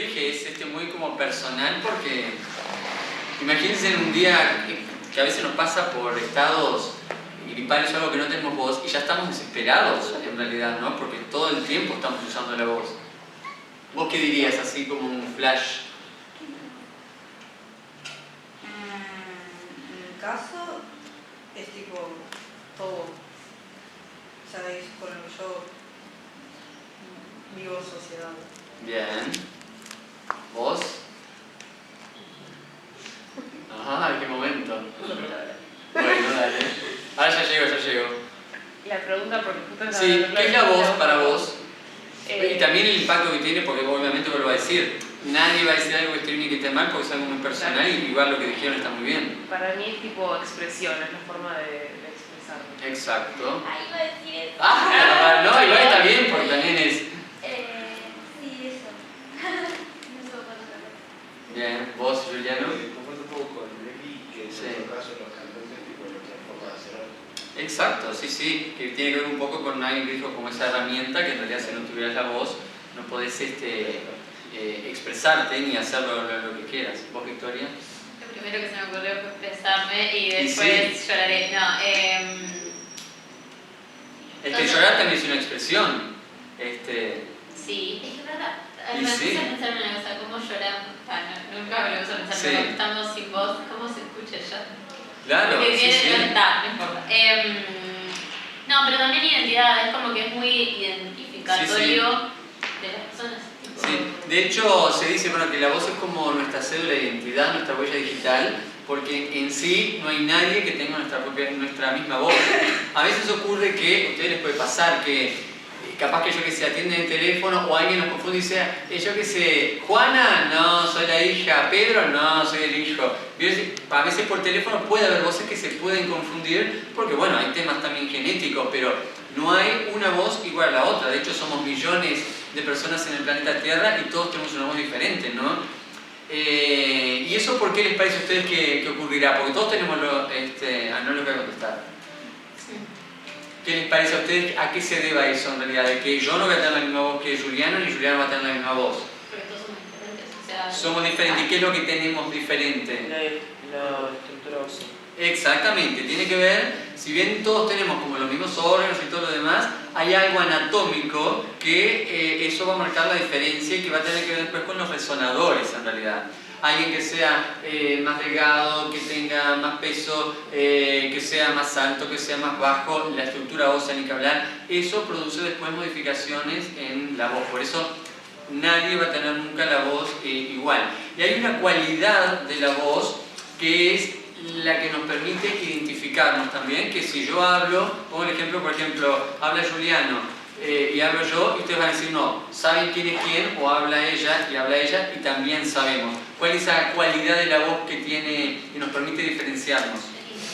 dije, es muy como personal porque imagínense en un día que a veces nos pasa por estados gripales o algo que no tenemos voz y ya estamos desesperados en realidad, ¿no? Porque todo el tiempo estamos usando la voz. ¿Vos qué dirías así como un flash? En el caso es tipo todo, ¿sabéis? Con el que yo vivo sociedad. Bien. ¿Vos? Ajá, ¿en qué momento? Bueno, dale. Ahora ya llego. La pregunta, porque justo Sí, ¿qué es la voz para vos? Y también el impacto que tiene, porque obviamente vuelvo a decir, nadie va a decir algo que esté bien y que esté mal porque es algo muy personal y igual lo que dijeron está muy bien. Para mí es tipo expresión, es la forma de expresarlo. Exacto. Ahí iba a decir eso. Ah, no, igual está bien porque también es... Sí, eso. No sé cuándo se lo... Bien, ¿vos, Juliano? Concuerdo un poco con Levi, que en otro caso los cantantes tipo nuestra forma de hacer. Exacto, sí, que tiene que ver un poco con alguien que dijo como esa herramienta que en realidad si no tuvieras la voz no podés expresarte ni hacer lo que quieras. ¿Vos, Victoria? Lo primero que se me ocurrió fue expresarme y después lloraré. No, Es que llorar también es una expresión. Sí, es que verdad. Y Me sí. puse a pensar en una cosa, cómo lloramos. Nunca me lo puse a pensar, Sí. pero estamos sin voz, ¿cómo se escucha ya? Claro, Porque sí, viene, sí. no está, no importa. No, pero también identidad, es como que es muy identificatorio de las personas. Tipo, Sí, de hecho se dice bueno, que la voz es como nuestra cédula de identidad, nuestra huella digital, porque en sí no hay nadie que tenga nuestra misma voz. A veces ocurre que, a ustedes les puede pasar que capaz que yo que sé, atienden el teléfono o alguien nos confunde y dice, yo que sé, Juana, no, soy la hija, Pedro, no, soy el hijo. A veces por teléfono puede haber voces que se pueden confundir porque bueno, hay temas también genéticos, pero no hay una voz igual a la otra. De hecho somos millones de personas en el planeta Tierra y todos tenemos una voz diferente, ¿no? ¿Y eso por qué les parece a ustedes que ocurrirá? Porque todos tenemos no lo voy a contestar. ¿Qué les parece a ustedes? ¿A qué se deba eso en realidad? De que yo no voy a tener la misma voz que Juliano ni Juliano va a tener la misma voz. porque todos somos diferentes. O sea, Somos diferentes. ¿Qué es lo que tenemos diferente? La estructura ósea. Exactamente. Tiene que ver, si bien todos tenemos como los mismos órganos y todo lo demás, hay algo anatómico que eso va a marcar la diferencia y que va a tener que ver después con los resonadores en realidad. Alguien que sea más delgado, que tenga más peso, que sea más alto, que sea más bajo, la estructura ósea ni que hablar, eso produce después modificaciones en la voz. Por eso nadie va a tener nunca la voz igual. Y hay una cualidad de la voz que es la que nos permite identificarnos también, que si yo hablo, pongo el ejemplo, por ejemplo, habla Juliano, y hablo yo, y ustedes van a decir, no, saben quién es quién, o habla ella, y habla ella, y también sabemos. ¿Cuál es esa cualidad de la voz que tiene y nos permite diferenciarnos?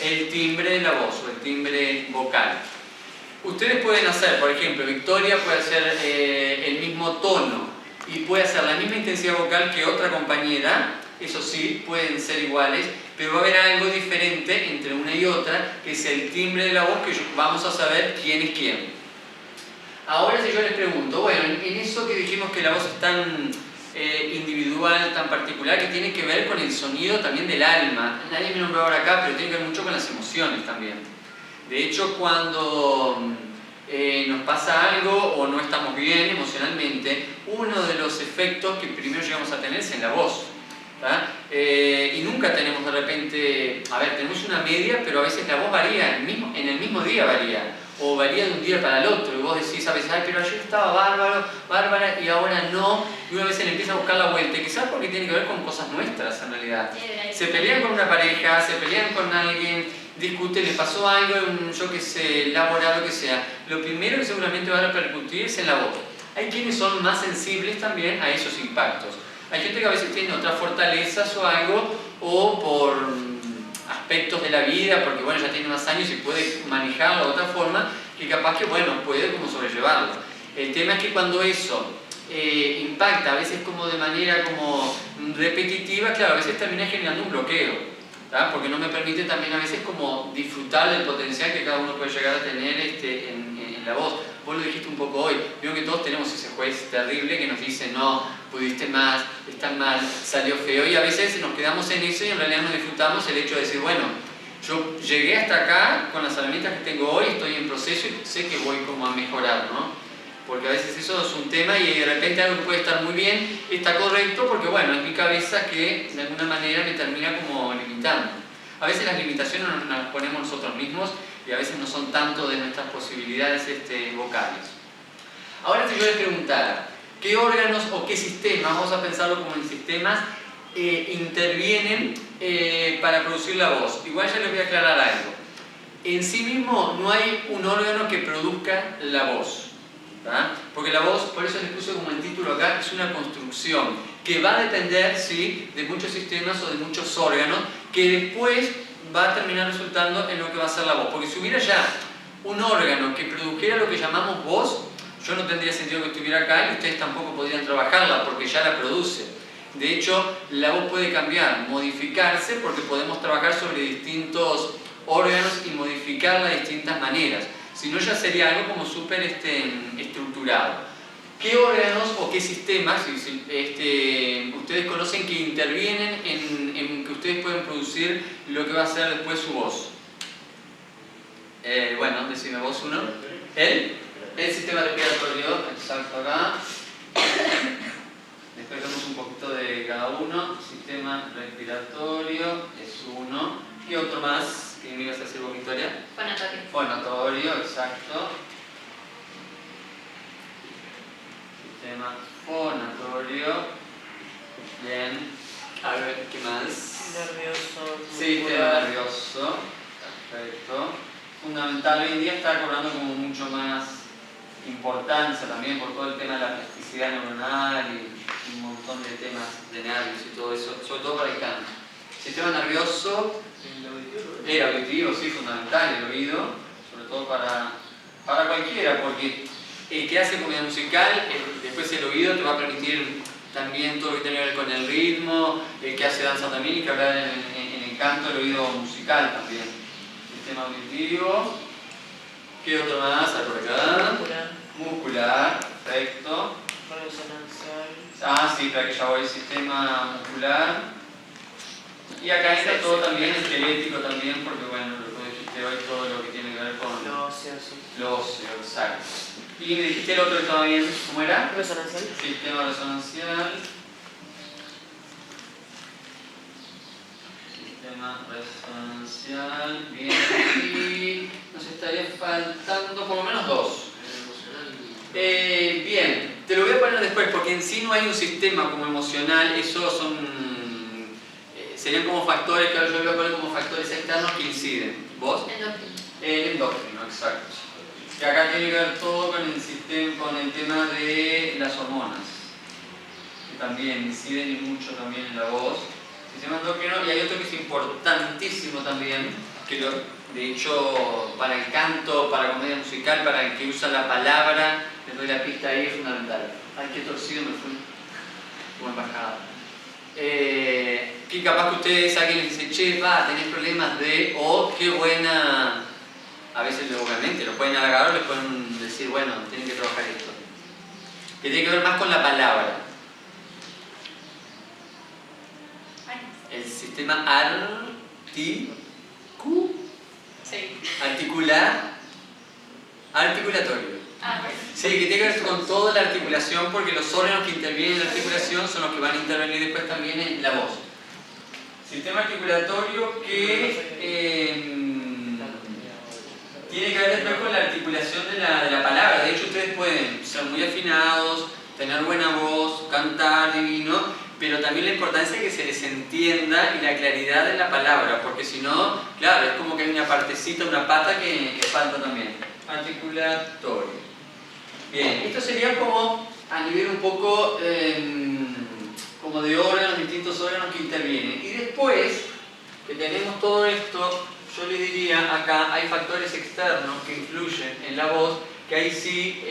El timbre de la voz, o el timbre vocal. Ustedes pueden hacer, por ejemplo, Victoria puede hacer el mismo tono, y puede hacer la misma intensidad vocal que otra compañera, eso sí, pueden ser iguales, pero va a haber algo diferente entre una y otra, que es el timbre de la voz, que vamos a saber quién es quién. Ahora si yo les pregunto, bueno, en eso que dijimos que la voz es tan individual, tan particular, que tiene que ver con el sonido también del alma. Nadie me nombró ahora acá, pero tiene que ver mucho con las emociones también. De hecho, cuando nos pasa algo o no estamos bien emocionalmente, uno de los efectos que primero llegamos a tener es en la voz. Y nunca tenemos de repente, tenemos una media, pero a veces la voz varía, en el mismo día varía. O varía de un día para el otro, y vos decís a veces, pero ayer estaba bárbara y ahora no, y una vez se le empieza a buscar la vuelta, y quizás porque tiene que ver con cosas nuestras en realidad. Se pelean con una pareja, se pelean con alguien, discuten, les pasó algo, yo que sé, laboral, lo que sea. Lo primero que seguramente va a repercutir es en la voz. Hay quienes son más sensibles también a esos impactos. Hay gente que a veces tiene otras fortalezas o algo, o por aspectos de la vida, porque bueno, ya tiene más años y puede manejarlo de otra forma, que capaz que bueno, puede como sobrellevarlo. El tema es que cuando eso impacta, a veces como de manera como repetitiva, claro, a veces termina generando un bloqueo, ¿tá? Porque no me permite también a veces como disfrutar del potencial que cada uno puede llegar a tener en la voz. vos lo dijiste un poco hoy, veo que todos tenemos ese juez terrible que nos dice no, pudiste más, estás mal, salió feo, y a veces nos quedamos en eso y en realidad no disfrutamos el hecho de decir, bueno, yo llegué hasta acá con las herramientas que tengo hoy, estoy en proceso y sé que voy como a mejorar, ¿no? Porque a veces eso es un tema y de repente algo que puede estar muy bien está correcto porque bueno, es mi cabeza que de alguna manera me termina como limitando. A veces las limitaciones nos las ponemos nosotros mismos y a veces no son tanto de nuestras posibilidades vocales. Ahora si yo les preguntara, ¿qué órganos o qué sistemas, vamos a pensarlo como en sistemas, intervienen para producir la voz? Igual ya les voy a aclarar algo. En sí mismo no hay un órgano que produzca la voz. ¿verdad? Porque la voz, por eso les puse como el título acá, es una construcción que va a depender, sí, de muchos sistemas o de muchos órganos que después va a terminar resultando en lo que va a ser la voz. Porque si hubiera ya un órgano que produjera lo que llamamos voz, yo no tendría sentido que estuviera acá y ustedes tampoco podrían trabajarla porque ya la produce. De hecho, la voz puede cambiar, modificarse, porque podemos trabajar sobre distintos órganos y modificarla de distintas maneras. Si no, ya sería algo como súper estructurado. ¿Qué órganos o qué sistemas ustedes conocen que intervienen en que ustedes pueden producir lo que va a ser después su voz? Bueno, decime vos uno. El sistema respiratorio, exacto acá. Después vemos un poquito de cada uno. Sistema respiratorio es uno. ¿Y otro más? ¿Qué me ibas a decir vos, Victoria? Fonatorio. Fonatorio, exacto. Sistema fonatorio. Bien. A ver, ¿qué más? Nervioso. Sistema nervioso. Perfecto. Fundamental, hoy en día está cobrando como mucho más importancia también por todo el tema de la plasticidad neuronal y un montón de temas de nervios y todo eso, sobre todo para el canto. Sistema nervioso. El auditivo, sí, fundamental, el oído, sobre todo para cualquiera, porque el que hace comedia musical, después el oído te va a permitir también todo lo que tiene que ver con el ritmo, el que hace danza también y que habla en el canto, el oído musical también. Sistema auditivo. ¿Qué otro más? Hay por acá. Muscular, perfecto. Resonancial. Sí, para que ya voy, sistema muscular. Y acá entra todo también, esquelético también, porque bueno, lo que dijiste hoy, todo lo que tiene que ver con Lo óseo, sí. lo óseo, exacto. Y me dijiste el otro que estaba bien, ¿cómo era? Resonancial. Sistema resonancial. Sistema resonancial, bien. Y nos estaría faltando por lo menos dos. Bien, te lo voy a poner después, porque en sí no hay un sistema como emocional, eso serían como factores que ahora yo voy a poner como factores externos que inciden. ¿Vos? Endocrino. El endócrino, exacto. Que acá tiene que ver todo con el sistema, con el tema de las hormonas, que también inciden y mucho también en la voz. Sistema endocrino, y hay otro que es importantísimo también, que de hecho para el canto, para comedia musical, para el que usa la palabra, les doy la pista ahí, es fundamental. Ay, qué torcido me fui. Como embajada. Que capaz que ustedes, alguien les dice, che, tenés problemas de, o qué buena, a veces obviamente lo pueden halagar o les pueden decir, bueno, tienen que trabajar esto. Que tiene que ver más con la palabra. El sistema articulatorio. Sí, que tiene que ver con toda la articulación, porque los órganos que intervienen en la articulación son los que van a intervenir después también en la voz. Sistema articulatorio que tiene que ver después con la articulación de la palabra. De hecho, ustedes pueden ser muy afinados, tener buena voz, cantar divino, pero también la importancia es que se les entienda y la claridad de la palabra, porque si no, claro, es como que hay una partecita, una pata que falta también. Articulatorio. Bien, esto sería como a nivel un poco como de órganos, distintos órganos que intervienen. Y después que tenemos todo esto, yo les diría acá hay factores externos que influyen en la voz, que ahí sí,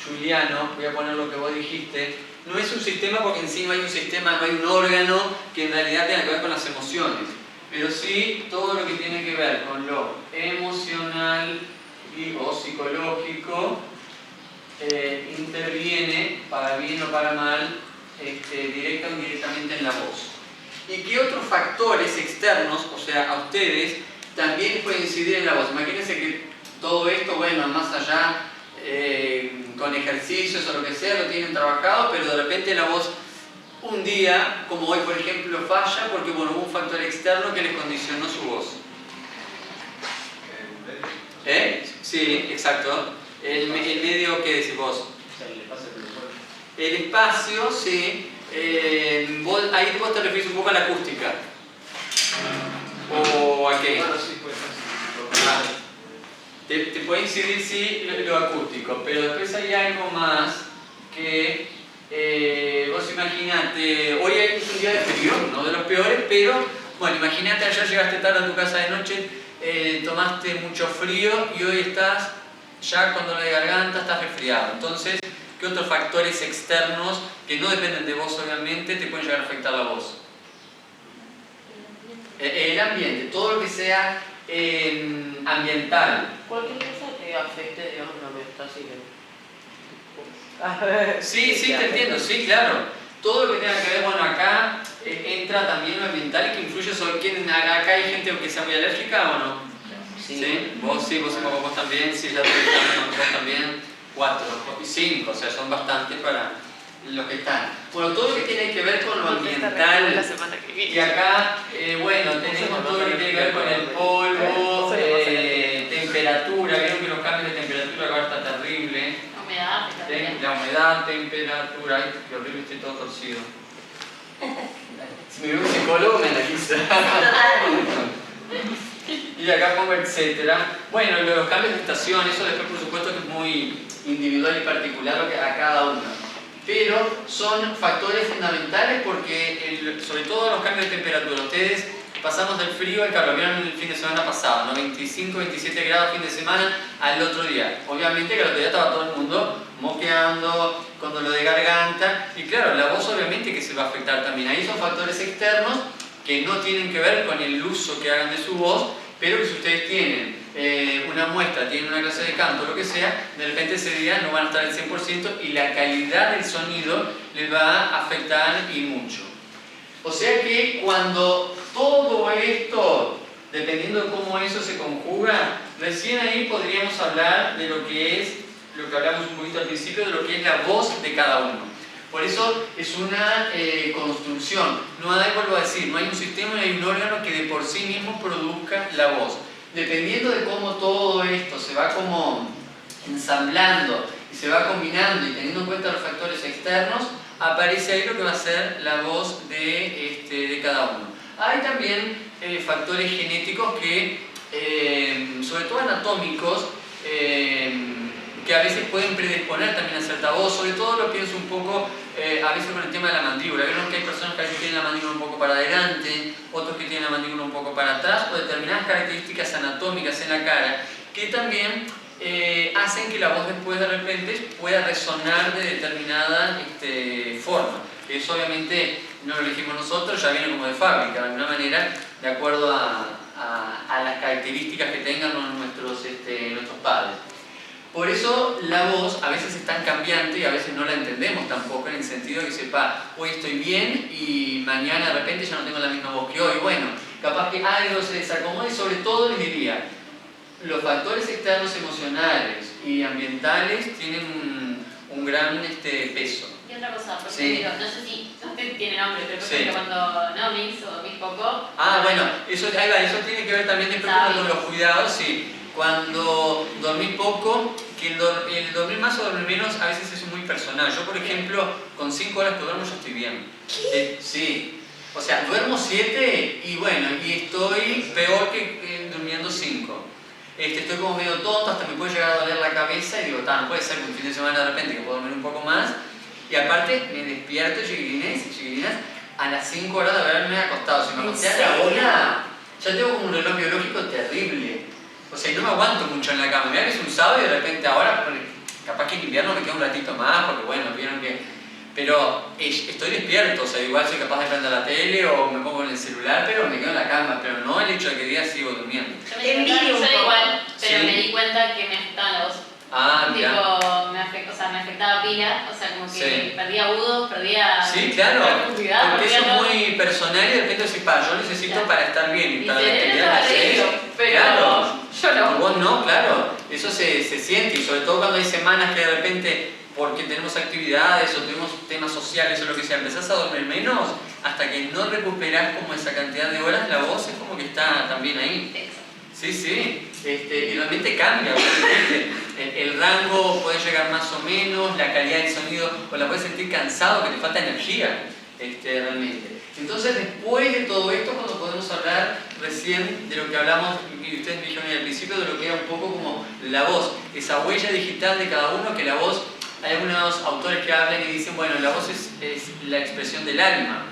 Juliano, voy a poner lo que vos dijiste, no es un sistema porque en sí no hay un sistema, no hay un órgano que en realidad tenga que ver con las emociones, pero sí todo lo que tiene que ver con lo emocional, o psicológico interviene, para bien o para mal, directa o indirectamente en la voz. ¿Y qué otros factores externos, o sea, a ustedes, también pueden incidir en la voz? Imagínense que todo esto, bueno, más allá, con ejercicios o lo que sea, lo tienen trabajado, pero de repente la voz, un día, como hoy por ejemplo, falla porque bueno, hubo un factor externo que les condicionó su voz. Sí, exacto. El medio, ¿qué decís vos? El espacio, sí. Ahí vos te refieres un poco a la acústica. ¿O a qué? Te puede incidir, sí, lo acústico, pero después hay algo más que vos imaginate, hoy es un día de frío, no de los peores, pero bueno, imaginate ayer llegaste tarde a tu casa de noche, tomaste mucho frío y hoy estás ya con dolor de garganta, estás resfriado. Entonces, ¿qué otros factores externos que no dependen de vos obviamente te pueden llegar a afectar la voz? El ambiente, todo lo que sea ambiental. Cualquier cosa que afecte, digamos, la homeostasis. Sí, te entiendo, sí, claro. Todo lo que tenga que ver, bueno, acá entra también lo ambiental y que influye sobre quién. Acá hay gente que sea muy alérgica o no. Sí. Vos también, sí, ya te vos también. 4 y 5, o sea, son bastantes para los que están. Bueno, todo lo que tiene que ver con lo ambiental. La semana que viene. Y acá, bueno, tenemos todo lo que tiene que ver con el polvo, temperatura. Vieron que los cambios de temperatura ahora está terrible. Humedad, La humedad, temperatura. Ay, qué horrible, estoy todo torcido. Si me veo un psicólogo me analiza. Y acá pongo etcétera. Bueno, los cambios de estación, eso después por supuesto que es muy individual y particular lo que a cada uno. Pero son factores fundamentales porque, sobre todo los cambios de temperatura, ustedes pasamos del frío al calor, vieron el fin de semana pasado, ¿no? 25, 27 grados fin de semana al otro día. Obviamente que al otro día estaba todo el mundo moqueando, con dolor de garganta, y claro, la voz obviamente que se va a afectar también. Ahí son factores externos que no tienen que ver con el uso que hagan de su voz, pero que si ustedes tienen una muestra, tienen una clase de canto, lo que sea, de repente ese día no van a estar al 100% y la calidad del sonido les va a afectar y mucho. O sea que cuando todo esto, dependiendo de cómo eso se conjuga, recién ahí podríamos hablar de lo que es, lo que hablamos un poquito al principio, de lo que es la voz de cada uno. Por eso es una construcción. No hay, vuelvo a decir, no hay un sistema, no hay un órgano que de por sí mismo produzca la voz. Dependiendo de cómo todo esto se va como ensamblando y se va combinando y teniendo en cuenta los factores externos, aparece ahí lo que va a ser la voz de cada uno. Hay también factores genéticos que, sobre todo anatómicos, que a veces pueden predisponer también a cierta voz. Sobre todo lo pienso un poco a veces con el tema de la mandíbula. Vieron que hay personas que a veces tienen la mandíbula un poco para adelante, otros que tienen la mandíbula un poco para atrás, o determinadas características anatómicas en la cara que también hacen que la voz después de repente pueda resonar de determinada forma. Eso obviamente no lo elegimos nosotros, ya viene como de fábrica, de alguna manera, de acuerdo a las características que tengan nuestros padres. Por eso la voz a veces es tan cambiante y a veces no la entendemos tampoco, en el sentido de que sepa, hoy estoy bien y mañana de repente ya no tengo la misma voz que hoy. Bueno, capaz que algo se desacomoda y sobre todo les diría, los factores externos emocionales y ambientales tienen un gran peso. Y otra cosa, porque Sí. digo, no sé si usted tiene nombre, pero por Sí. ejemplo cuando no me hizo dormir poco. Bueno, eso tiene que ver también después con los cuidados, sí. Cuando dormís poco, que el dormir más o dormir menos a veces es muy personal. Yo, por ejemplo, con 5 horas que duermo ya estoy bien. Sí. O sea, duermo 7 y bueno, y estoy peor que durmiendo 5. Estoy como medio tonto, hasta me puede llegar a doler la cabeza y digo, no puede ser que un fin de semana de repente que puedo dormir un poco más. Y aparte me despierto, chiquilinas, a las 5 horas de haberme acostado. Si me acosté a la hora, ya tengo como un reloj biológico terrible. O sea, y no me aguanto mucho en la cama. Mirá que es un sábado y de repente ahora, capaz que en invierno me queda un ratito más, porque bueno, vieron que... pero estoy despierto, o sea, igual soy capaz de prender la tele o me pongo en el celular, pero me quedo en la cama, pero no el hecho de que diga sigo durmiendo. Yo me di Envidio un cuenta, yo poco. igual, pero Sí. me di cuenta que me afectaba la voz. Ah, mira. Tipo, me afectaba pila, o sea, como que Sí. perdía agudos, perdía Sí, claro, profundidad, porque perdía eso es todo. muy personal y de repente decís, yo necesito Claro. para estar bien y Mi para la cerebro actividad estaba que haces. reído, pero Claro. yo no. Vos no, claro, eso se siente y sobre todo cuando hay semanas que de repente, porque tenemos actividades o tenemos temas sociales o lo que sea, empezás a dormir menos, hasta que no recuperás como esa cantidad de horas, la voz es como que está también ahí. Exacto. Sí, sí, y realmente cambia, obviamente. El rango puede llegar más o menos, la calidad del sonido, o la puedes sentir cansado, que te falta energía, realmente. Entonces, después de todo esto, cuando podemos hablar recién de lo que hablamos, y ustedes me dijeron al principio, de lo que era un poco como la voz, esa huella digital de cada uno, que la voz, hay algunos autores que hablan y dicen, bueno, la voz es la expresión del alma.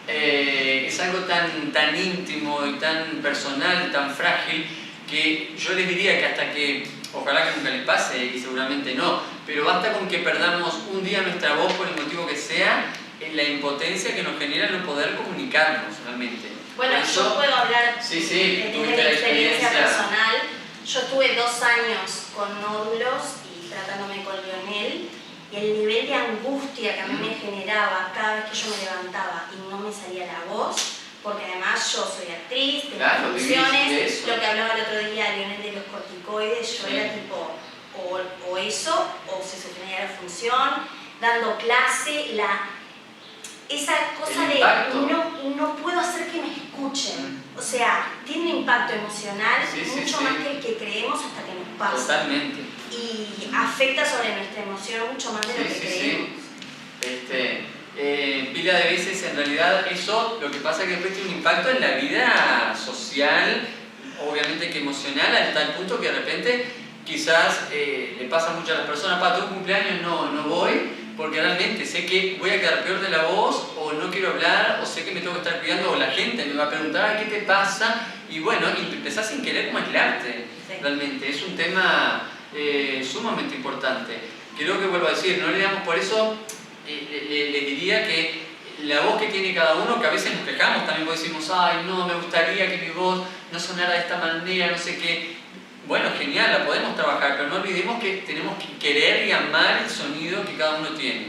Es algo tan íntimo y tan personal, tan frágil, que yo les diría que hasta que, ojalá que nunca les pase y seguramente no, pero basta con que perdamos un día nuestra voz por el motivo que sea, la impotencia que nos genera no poder comunicarnos realmente. Bueno, Por eso- yo puedo hablar Sí, sí, desde tuviste mi la experiencia experiencia. personal. Yo estuve 2 años con nódulos y tratándome con Lionel, y el nivel de angustia que a mí me generaba cada vez que yo me levantaba y no me salía la voz, porque además yo soy actriz, tengo Claro, vivís de funciones, eso. lo que hablaba el otro día Lionel de los corticoides, yo Sí. era tipo o eso, o se suspendía la función, dando clase, esa cosa El de impacto. no puedo hacer que me escuchen. O sea, tiene un impacto emocional Sí, sí, mucho sí. más que el que creemos hasta que nos pasa. Totalmente. Y afecta sobre nuestra emoción mucho más de lo que creemos. Pila de veces en realidad eso lo que pasa es que después tiene un impacto en la vida social, obviamente que emocional, hasta el punto que de repente quizás le pasa mucho a las personas, tu cumpleaños no voy porque realmente sé que voy a quedar peor de la voz o no quiero hablar o sé que me tengo que estar cuidando o la gente me va a preguntar ¿qué te pasa? Y bueno, y empezás sin querer como a aislarte. Sí. Realmente es un tema sumamente importante. Creo que vuelvo a decir, no le damos por eso, le diría que la voz que tiene cada uno, que a veces nos quejamos también, porque decimos, ay no, me gustaría que mi voz no sonara de esta manera, no sé qué. Bueno, genial, la podemos trabajar, pero no olvidemos que tenemos que querer y amar el sonido que cada uno tiene.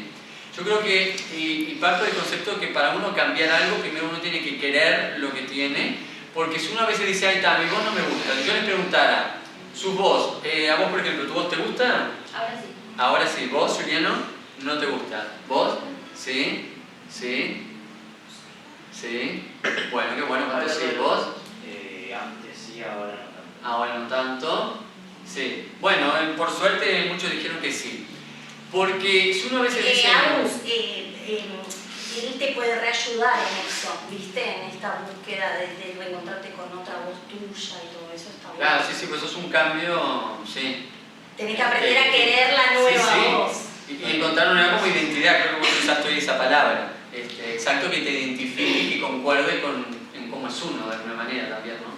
Yo creo que, y parto del concepto que para uno cambiar algo, primero uno tiene que querer lo que tiene, porque si uno a veces dice, ay, mi voz no me gusta, si yo les preguntara, su voz, a vos por ejemplo, ¿tu voz te gusta? Ahora sí. Ahora sí, ¿vos, Juliano? No te gusta. ¿Vos? Sí, sí, sí. Bueno, qué bueno, ¿cuánto sí? ¿Vos? Antes sí, ahora no tanto. Ahora no tanto. Sí. Bueno, por suerte muchos dijeron que sí. Porque si uno a veces dice... Agus, él te puede reayudar en eso, ¿viste? En esta búsqueda de reencontrarte con otra voz tuya y todo eso está bueno. Claro, sí, pues eso es un cambio, sí. Tenés que aprender a querer la nueva Sí, sí. voz. Y encontrar una nueva como identidad, creo que vos usaste hoy esa palabra. Exacto, que te identifique y que concuerde en cómo es uno, de alguna manera también, ¿no?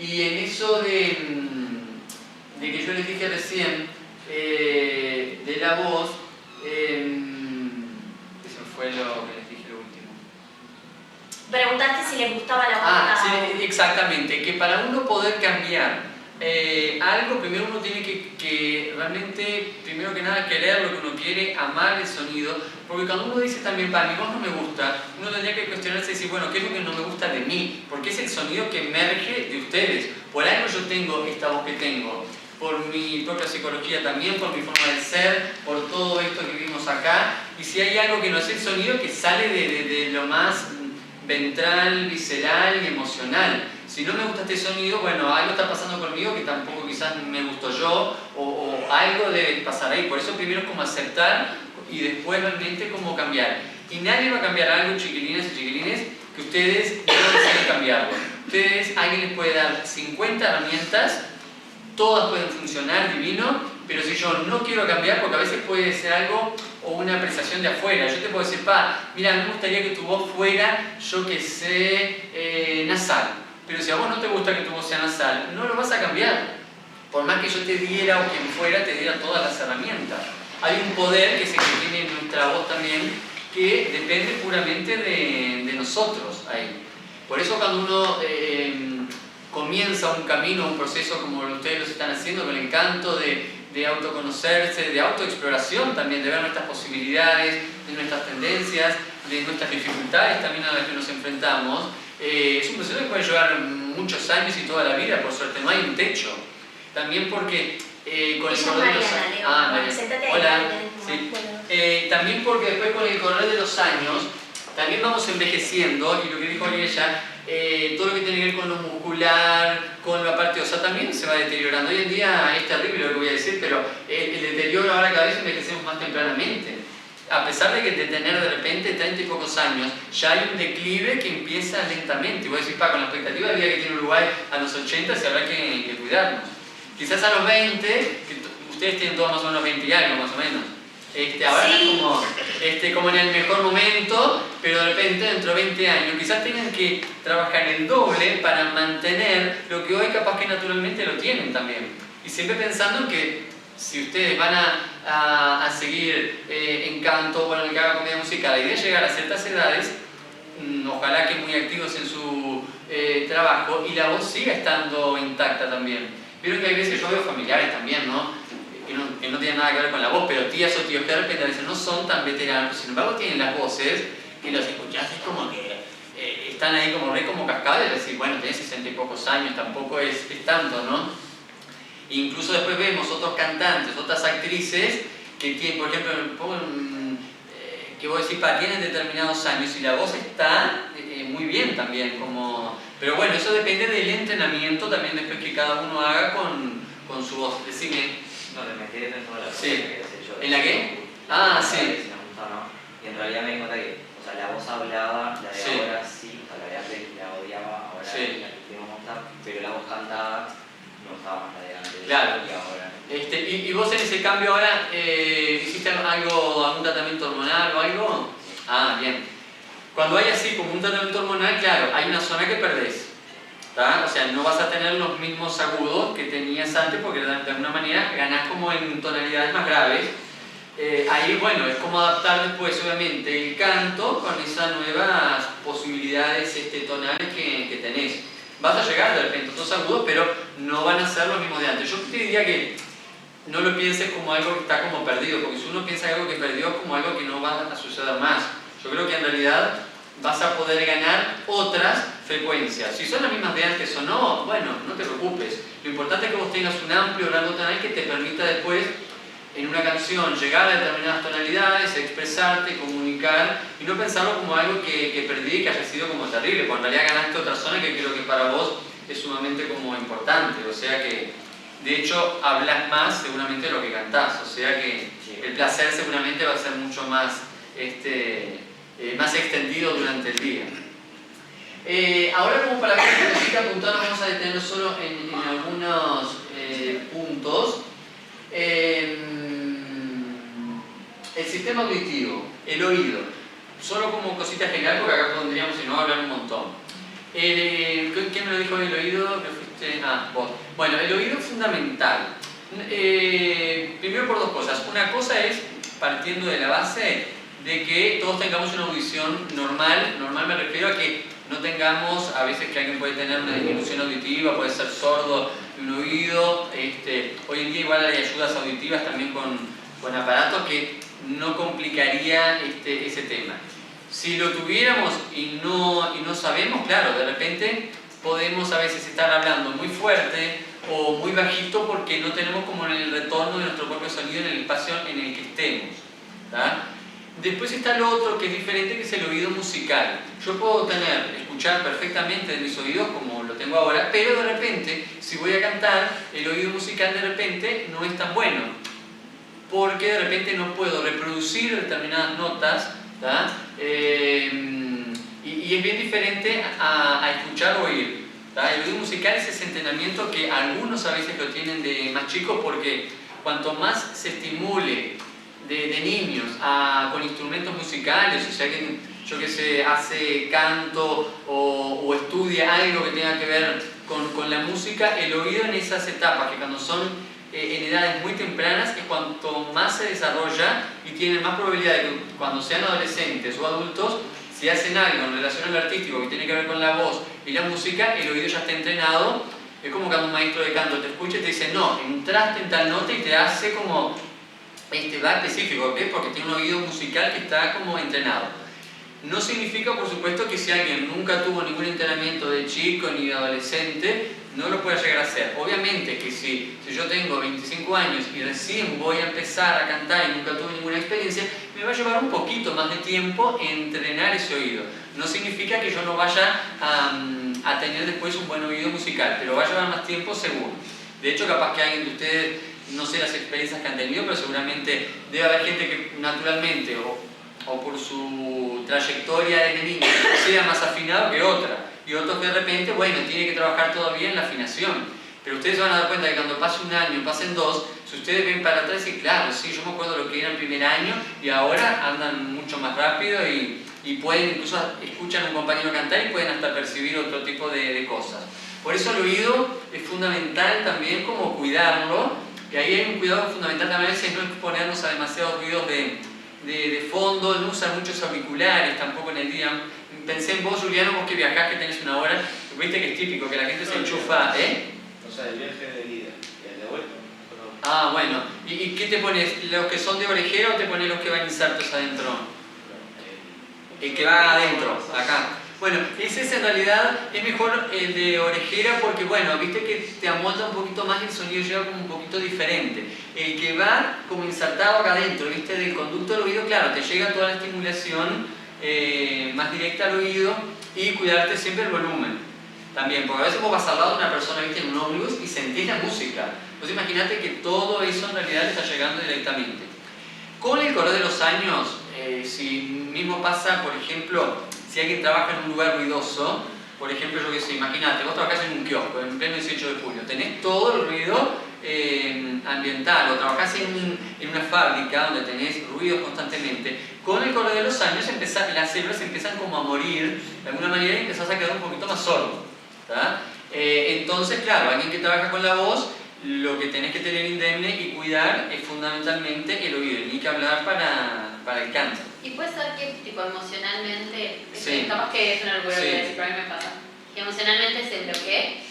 Y en eso de que yo les dije recién, de la voz, eso fue lo que les dije lo último. Preguntaste si les gustaba la voz de cada uno. Sí, exactamente, que para uno poder cambiar algo, primero uno tiene que realmente, primero que nada, querer lo que uno quiere, amar el sonido, porque cuando uno dice también, mi voz no me gusta, uno tendría que cuestionarse y decir, bueno, ¿qué es lo que no me gusta de mí? Porque es el sonido que emerge de ustedes. Por algo yo tengo esta voz que tengo, por mi propia psicología también, por mi forma de ser, por todo esto que vivimos acá, y si hay algo que no es el sonido, que sale de lo más ventral, visceral y emocional. Si no me gusta este sonido, bueno, algo está pasando conmigo que tampoco quizás me gustó yo, o algo debe pasar ahí. Por eso primero es como aceptar y después realmente como cambiar. Y nadie va a cambiar algo, chiquilines y chiquilines, que ustedes no deseen cambiarlo. Ustedes, alguien les puede dar 50 herramientas, todas pueden funcionar divino, pero si yo no quiero cambiar, porque a veces puede ser algo o una apreciación de afuera. Yo te puedo decir, mira, me gustaría que tu voz fuera, yo que sé, nasal. Pero si a vos no te gusta que tu voz sea nasal, no lo vas a cambiar. Por más que yo te diera o quien fuera te diera todas las herramientas. Hay un poder que es el que tiene nuestra voz también también, que depende puramente de nosotros ahí. Por eso cuando uno comienza un camino, un proceso como ustedes lo están haciendo, con el encanto de autoconocerse, de autoexploración también, de ver nuestras posibilidades, de nuestras tendencias, de nuestras dificultades también a las que nos enfrentamos, es un proceso que puede llevar muchos años y toda la vida, por suerte, no hay un techo. También porque con el correr de los años... Hola. Sí. También porque después con el correr de los años también vamos envejeciendo, y lo que dijo ella, todo lo que tiene que ver con lo muscular, con la parte osa también se va deteriorando. Hoy en día es terrible lo que voy a decir, pero el deterioro ahora cada vez envejecemos más tempranamente. A pesar de que de tener de repente 30 y pocos años, ya hay un declive que empieza lentamente. Y voy a decir, con la expectativa de vida que tiene Uruguay a los 80, se habrá que cuidarnos. Quizás a los 20, que ustedes tienen todos más o menos 20 años, más o menos. Ahora Sí. como en el mejor momento, pero de repente dentro de 20 años quizás tengan que trabajar el doble para mantener lo que hoy capaz que naturalmente lo tienen también. Y siempre pensando en que si ustedes van a seguir en canto o en el que haga comedia musical, la idea es llegar a ciertas edades, ojalá que muy activos en su trabajo, y la voz siga estando intacta también. Vieron que hay veces yo veo familiares también, ¿no? Que no tienen nada que ver con la voz, pero tías o tíos que de repente a veces no son tan veteranos, sin embargo tienen las voces que los escuchás, es como que están ahí como cascadas, es decir, bueno, tenés 60 y pocos años, tampoco es tanto, ¿no? Incluso después vemos otros cantantes, otras actrices que tienen, por ejemplo, que vos decís, tienen determinados años y la voz está muy bien también, pero bueno, eso depende del entrenamiento también después que cada uno haga con su voz. Decime. No, te metí dentro de la cosa Sí. que quería hacer yo. ¿En la qué? Sí. Si me gusta o no. Y en realidad me di cuenta que, o sea, la voz hablaba, la de Sí. ahora sí, o sea, la de antes la odiaba, ahora Sí. la que me gusta, pero la voz cantada me gustaba más la de antes. Claro. Y ahora. ¿Y vos en ese cambio ahora hiciste algún tratamiento hormonal o algo? Ah, bien. Cuando hay así como un tratamiento hormonal, claro, hay una zona que perdés. ¿Tá? O sea, no vas a tener los mismos agudos que tenías antes porque de alguna manera ganás como en tonalidades más graves. Ahí, bueno, es como adaptar después, obviamente, el canto con esas nuevas posibilidades tonales que tenés. Vas a llegar de repente a estos agudos, pero no van a ser los mismos de antes. Yo te diría que no lo pienses como algo que está como perdido, porque si uno piensa algo que perdió es como algo que no va a suceder más. Yo creo que en realidad vas a poder ganar otras frecuencias. Si son las mismas de antes o no, bueno, no te preocupes. Lo importante es que vos tengas un amplio rango tonal que te permita después en una canción llegar a determinadas tonalidades, expresarte, comunicar y no pensarlo como algo que perdí y que haya sido como terrible, porque en realidad ganaste otra zona que creo que para vos es sumamente como importante, o sea que de hecho hablas más seguramente de lo que cantás, o sea que el placer seguramente va a ser mucho más más extendido durante el día. Ahora como para que se necesita apuntar, vamos a detenernos solo en algunos puntos. El sistema auditivo, el oído, solo como cosita general porque acá podríamos si no hablar un montón. ¿Quién me lo dijo el oído? Vos. Bueno, el oído es fundamental. Primero por dos cosas. Una cosa es, partiendo de la base, de que todos tengamos una audición normal. Normal me refiero a que no tengamos, a veces que alguien puede tener una disminución auditiva, puede ser sordo de un oído. Hoy en día igual hay ayudas auditivas también con aparatos que no complicaría ese tema. Si lo tuviéramos y no sabemos, claro, de repente podemos a veces estar hablando muy fuerte o muy bajito porque no tenemos como el retorno de nuestro propio sonido en el espacio en el que estemos. ¿Tá? Después está lo otro que es diferente, que es el oído musical. Yo puedo escuchar perfectamente de mis oídos como lo tengo ahora, pero de repente, si voy a cantar, el oído musical de repente no es tan bueno, porque de repente no puedo reproducir determinadas notas, ¿tá? Y es bien diferente a escuchar o oír. ¿Tá? El oído musical es ese entrenamiento que algunos a veces lo tienen de más chicos, porque cuanto más se estimule de niños con instrumentos musicales, o sea, que yo que sé, hace canto o estudia algo que tenga que ver con la música, el oído en esas etapas, que cuando son en edades muy tempranas es cuanto más se desarrolla y tienen más probabilidad de que cuando sean adolescentes o adultos, si hacen algo en relación al artístico que tiene que ver con la voz y la música, el oído ya está entrenado. Es como que un maestro de canto te escucha y te dice, no, entraste en tal nota y te hace como va específico, ¿ok? Porque tiene un oído musical que está como entrenado. No significa, por supuesto, que si alguien nunca tuvo ningún entrenamiento de chico ni de adolescente, no lo pueda llegar a hacer. Obviamente que si yo tengo 25 años y recién voy a empezar a cantar y nunca tuve ninguna experiencia, me va a llevar un poquito más de tiempo entrenar ese oído. No significa que yo no vaya a tener después un buen oído musical, pero va a llevar más tiempo seguro. De hecho, capaz que alguien de ustedes, no sé las experiencias que han tenido, pero seguramente debe haber gente que naturalmente o por su trayectoria desde niño sea más afinado que otra, y otros que de repente, bueno, tiene que trabajar todavía en la afinación. Pero ustedes se van a dar cuenta que cuando pase un año, pasen dos, si ustedes ven para atrás y claro, sí, yo me acuerdo lo que era el primer año y ahora andan mucho más rápido y pueden, incluso escuchan a un compañero cantar y pueden hasta percibir otro tipo de cosas. Por eso el oído es fundamental también como cuidarlo, y ahí hay un cuidado fundamental también, es no exponernos a demasiados ruidos de fondo, no usar muchos auriculares tampoco en el día. Pensé en vos, Juliano, vos que viajás, que tenés una hora, viste que es típico que la gente se enchufa, O sea, el viaje de ida y el de vuelta. Ah, bueno. ¿Y qué te pones? ¿Los que son de orejera o te pones los que van insertos adentro? El que va adentro, acá. Bueno, ese es en realidad, es mejor el de orejera porque, bueno, viste que te amolda un poquito más y el sonido llega como un poquito diferente. El que va como insertado acá adentro, viste, del conducto del oído, claro, te llega toda la estimulación más directa al oído y cuidarte siempre el volumen. También, porque a veces vos vas al lado de una persona, viste, en un ómnibus y sentís la música. Entonces imagínate que todo eso en realidad le está llegando directamente. Con el correr de los años, si mismo pasa, por ejemplo, si alguien trabaja en un lugar ruidoso, por ejemplo, yo que sé, imagínate, vos trabajás en un kiosco en pleno 18 de julio, tenés todo el ruido ambiental, o trabajás en una fábrica donde tenés ruidos constantemente, con el correr de los años las células empiezan como a morir de alguna manera y empezás a quedar un poquito más sordo. Entonces, claro, alguien que trabaja con la voz, lo que tenés que tener indemne y cuidar es fundamentalmente el oído, ni que hablar para el canto. Y puede ser que tipo emocionalmente, Sí. capaz que es una locura Sí. que decir, pero a mí me pasa, que emocionalmente se bloquee.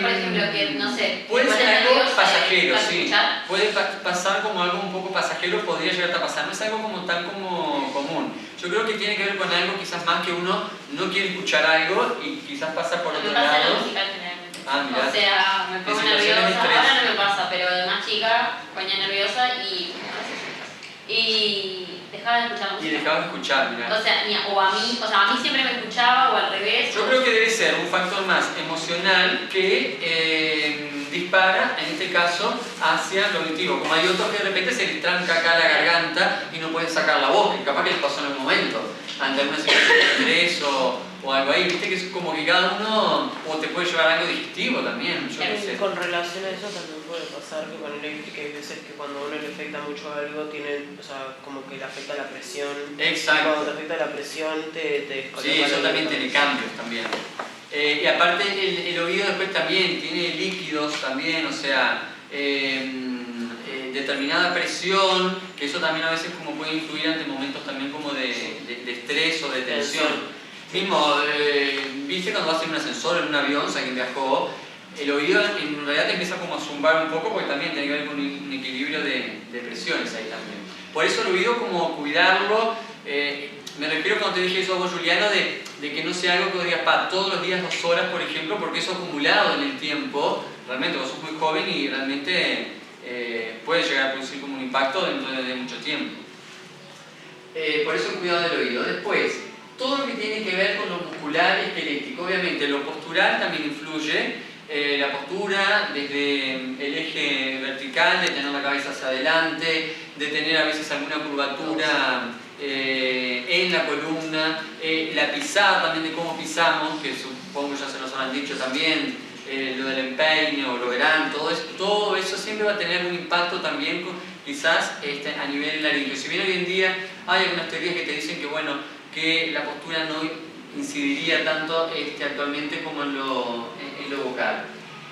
Por ejemplo, que no sé, puede te ser pones algo nerviosa pasajero, para sí. escuchar. Puede pasar como algo un poco pasajero, podría llegar a pasar. No es algo como tan como común. Yo creo que tiene que ver con algo quizás más que uno no quiere escuchar algo y quizás pasa por Me otro pasa en la lado. musical generalmente. Ah, mirá. O sea, me pongo En situaciones de nerviosa, estrés. ahora no me pasa, pero de más chica ponía nerviosa y dejaba de escuchar Y música. dejaba de escuchar, mirá. O sea, a mí siempre me escuchaba o al revés. Yo creo que debe ser un factor más emocional que dispara, en este caso, hacia lo auditivo. Como hay otros que de repente se les tranca acá la garganta y no pueden sacar la voz, que capaz que les pasó en algún momento, ante alguna situación de estrés o algo ahí. Viste que es como que cada uno, o te puede llevar algo digestivo también, yo qué sé. Con relación a eso también puede pasar que con el eléctrico hay veces que cuando a uno le afecta mucho algo, o sea, como que le afecta la presión. Exacto. Y cuando te afecta la presión te descoloca. Sí, eso la también tiene cambios también. Y aparte el oído después también tiene líquidos también, o sea, determinada presión, que eso también a veces como puede influir ante momentos también como de estrés o de tensión. Mismo, viste cuando vas en un ascensor, en un avión, o sea, quien viajó, el oído en realidad te empieza como a zumbar un poco porque también tiene que ver con un equilibrio de presiones ahí también. Por eso el oído como cuidarlo, me refiero cuando te dije eso a vos, Juliano, de que no sea algo que digas para todos los días 2 horas, por ejemplo, porque eso acumulado en el tiempo, realmente vos sos muy joven y realmente puede llegar a producir como un impacto dentro de mucho tiempo. Por eso el cuidado del oído. Después, todo lo que tiene que ver con lo muscular y esquelético, obviamente lo postural también influye. La postura desde el eje vertical, de tener la cabeza hacia adelante, de tener a veces alguna curvatura en la columna, la pisada también de cómo pisamos, que supongo ya se nos habrán dicho también, lo del empeine o lo verán, todo eso siempre va a tener un impacto también quizás a nivel laríngeo. Si bien hoy en día hay algunas teorías que te dicen que bueno, que la postura no incidiría tanto actualmente como en lo vocal.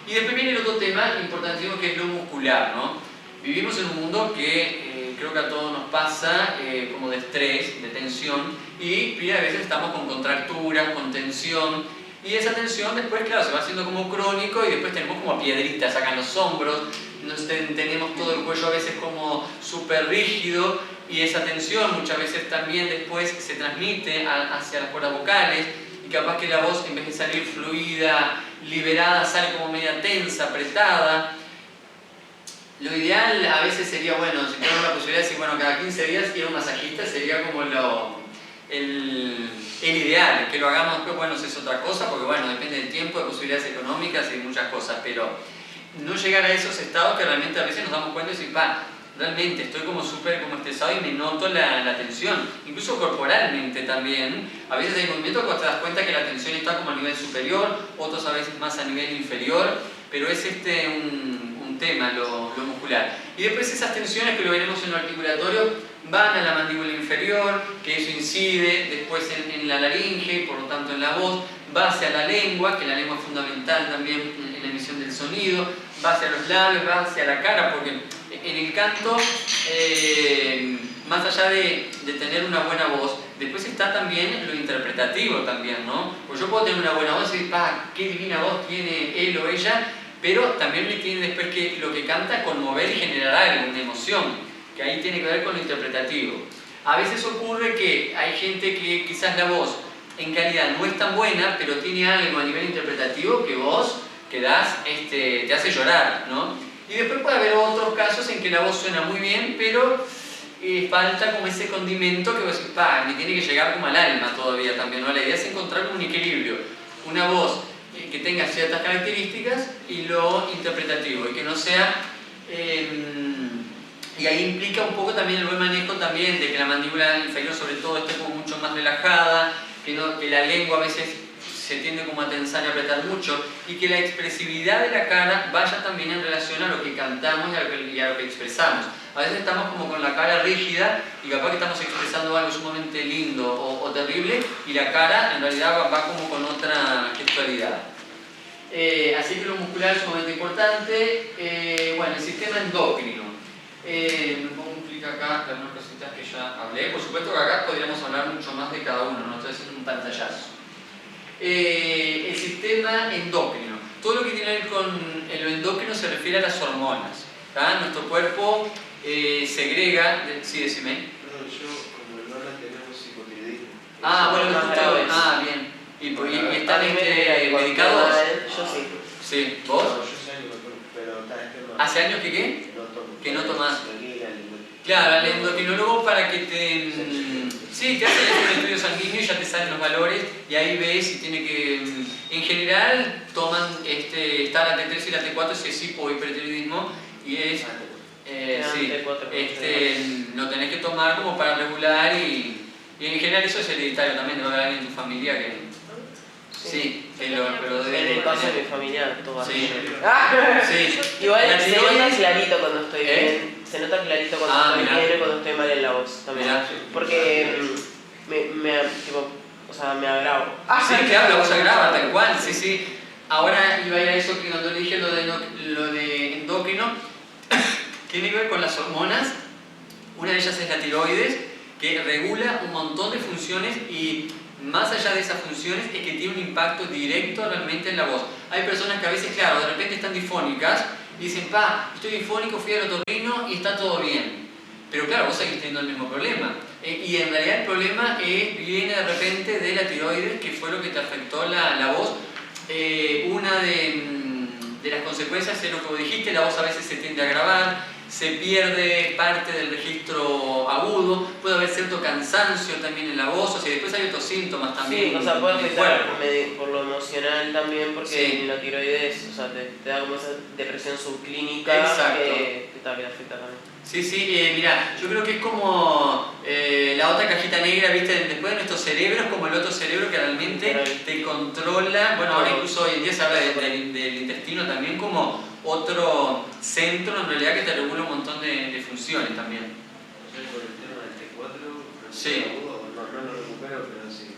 Y después viene el otro tema importantísimo que es lo muscular, ¿no? Vivimos en un mundo que creo que a todos nos pasa como de estrés, de tensión, y a veces estamos con contracturas, con tensión, y esa tensión después, claro, se va haciendo como crónico y después tenemos como piedritas acá en los hombros, tenemos todo el cuello a veces como súper rígido, y esa tensión muchas veces también después se transmite hacia las cuerdas vocales, y capaz que la voz en vez de salir fluida, liberada, sale como media tensa, apretada. Lo ideal a veces sería, bueno, si tenemos la posibilidad de decir, bueno, cada 15 días ir a un masajista sería como el ideal. Que lo hagamos después, bueno, eso es otra cosa, porque bueno, depende del tiempo, de posibilidades económicas y de muchas cosas, pero no llegar a esos estados que realmente a veces nos damos cuenta y decir, realmente estoy como súper como estresado y me noto la tensión, incluso corporalmente también. A veces hay movimientos que te das cuenta que la tensión está como a nivel superior, otros a veces más a nivel inferior, pero es un tema, lo muscular. Y después esas tensiones que lo veremos en lo articulatorio van a la mandíbula inferior, que eso incide después en la laringe y por lo tanto en la voz, va hacia la lengua, que la lengua es fundamental también en la emisión del sonido, va hacia los labios, va hacia la cara, porque en el canto, más allá de tener una buena voz, después está también lo interpretativo también, ¿no? Pues yo puedo tener una buena voz y decir, qué divina voz tiene él o ella, pero también me tiene después que lo que canta conmover y generar algo, una emoción, que ahí tiene que ver con lo interpretativo. A veces ocurre que hay gente que quizás la voz en calidad no es tan buena, pero tiene algo a nivel interpretativo que vos quedás, te hace llorar, ¿no? Y después puede haber otros casos en que la voz suena muy bien, pero falta como ese condimento que vos decís, me tiene que llegar como al alma todavía también, ¿no? La idea es encontrar un equilibrio, una voz que tenga ciertas características y lo interpretativo, y que no sea... y ahí implica un poco también el buen manejo también de que la mandíbula inferior sobre todo esté como mucho más relajada, que la lengua a veces se tiende como a tensar y apretar mucho, y que la expresividad de la cara vaya también en relación a lo que cantamos y a lo que expresamos. A veces estamos como con la cara rígida y capaz que estamos expresando algo sumamente lindo o terrible, y la cara en realidad va como con otra gestualidad. Así que lo muscular es sumamente importante. Bueno, el sistema endocrino. Me pongo un clic acá, algunas cositas que ya hablé. Por supuesto que acá podríamos hablar mucho más de cada uno, no estoy haciendo un pantallazo. El sistema endocrino. Todo lo que tiene que ver con lo endocrino se refiere a las hormonas. Nuestro cuerpo segrega... Sí, decime. No, yo como hermana tenemos hipotiroidismo. Bueno, justo... bien. ¿Y están medicados? Yo sí. Sí, ¿vos? No, yo sé algo, pero está tema. ¿Hace años que qué? Que no tomo. Que no tomás. Claro, Claro, al endocrinólogo para que te... Sí, te hacen un estudio sanguíneo y ya te salen los valores y ahí ves si tiene que... En general toman, está la T3 y la T4 si es hipo o hipertiroidismo y es... sí, lo tenés que tomar como para regular y en general eso es hereditario también, debe haber alguien en tu familia que... Sí, pero debe... En el caso de mi familia, todo así. Sí. Igual se nota tiroides... clarito cuando estoy bien. Se nota clarito cuando estoy bien y cuando estoy mal en la voz también. Porque me agravo. Sí, claro, la voz agrava, tal cual, sí. Ahora iba a ir a eso que cuando le dije lo de endocrino, tiene que ver con las hormonas. Una de ellas es la tiroides, que regula un montón de funciones y más allá de esas funciones es que tiene un impacto directo realmente en la voz. Hay personas que a veces, claro, de repente están difónicas y dicen, estoy difónico, fui al otorrino y está todo bien. Pero claro, vos seguís teniendo el mismo problema. Y en realidad el problema viene de repente de la tiroides, que fue lo que te afectó la voz. Una de las consecuencias es lo que vos dijiste, la voz a veces se tiende a grabar, se pierde parte del registro agudo, puede haber cierto cansancio también en la voz, o sea, después hay otros síntomas también. Sí, o sea, puede afectar por lo emocional también, porque sí. la tiroides, o sea, te da como esa depresión subclínica que te afecta también. Sí, mirá, yo creo que es como la otra cajita negra, ¿viste? Después de nuestro cerebro, es como el otro cerebro que realmente te controla. Bueno, ahora incluso hoy en día se habla del intestino también como otro centro en realidad que te regula un montón de funciones también. Por el tema del T4, sí. No lo recupero, pero sí.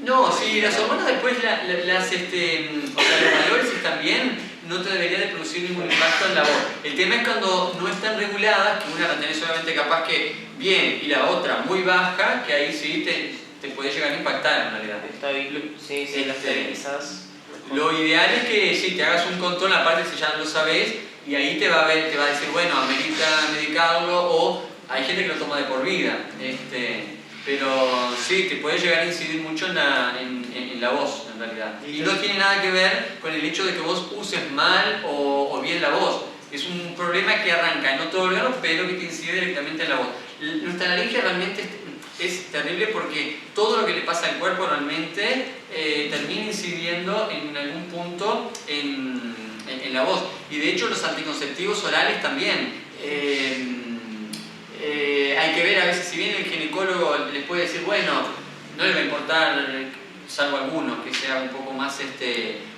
No, sí, las hormonas después o sea, los valores están bien. no te debería de producir ningún impacto en la voz. El tema es cuando no están reguladas, que una la tenés obviamente capaz que bien y la otra muy baja, que ahí sí te puede llegar a impactar en realidad. Sí, las estabilizas. Lo ideal es que sí, te hagas un control, aparte si ya lo sabes, y ahí te va a decir, bueno, amerita medicarlo, o hay gente que lo toma de por vida. Pero sí, te puede llegar a incidir mucho en la voz, en realidad. Y no tiene nada que ver con el hecho de que vos uses mal o bien la voz. Es un problema que arranca en otro órgano, pero que te incide directamente en la voz. Nuestra laringe realmente es terrible porque todo lo que le pasa al cuerpo realmente termina incidiendo en algún punto en la voz. Y de hecho los anticonceptivos orales también. Hay que ver a veces, si bien el ginecólogo les puede decir, bueno, no le va a importar, salvo algunos, que sea un poco más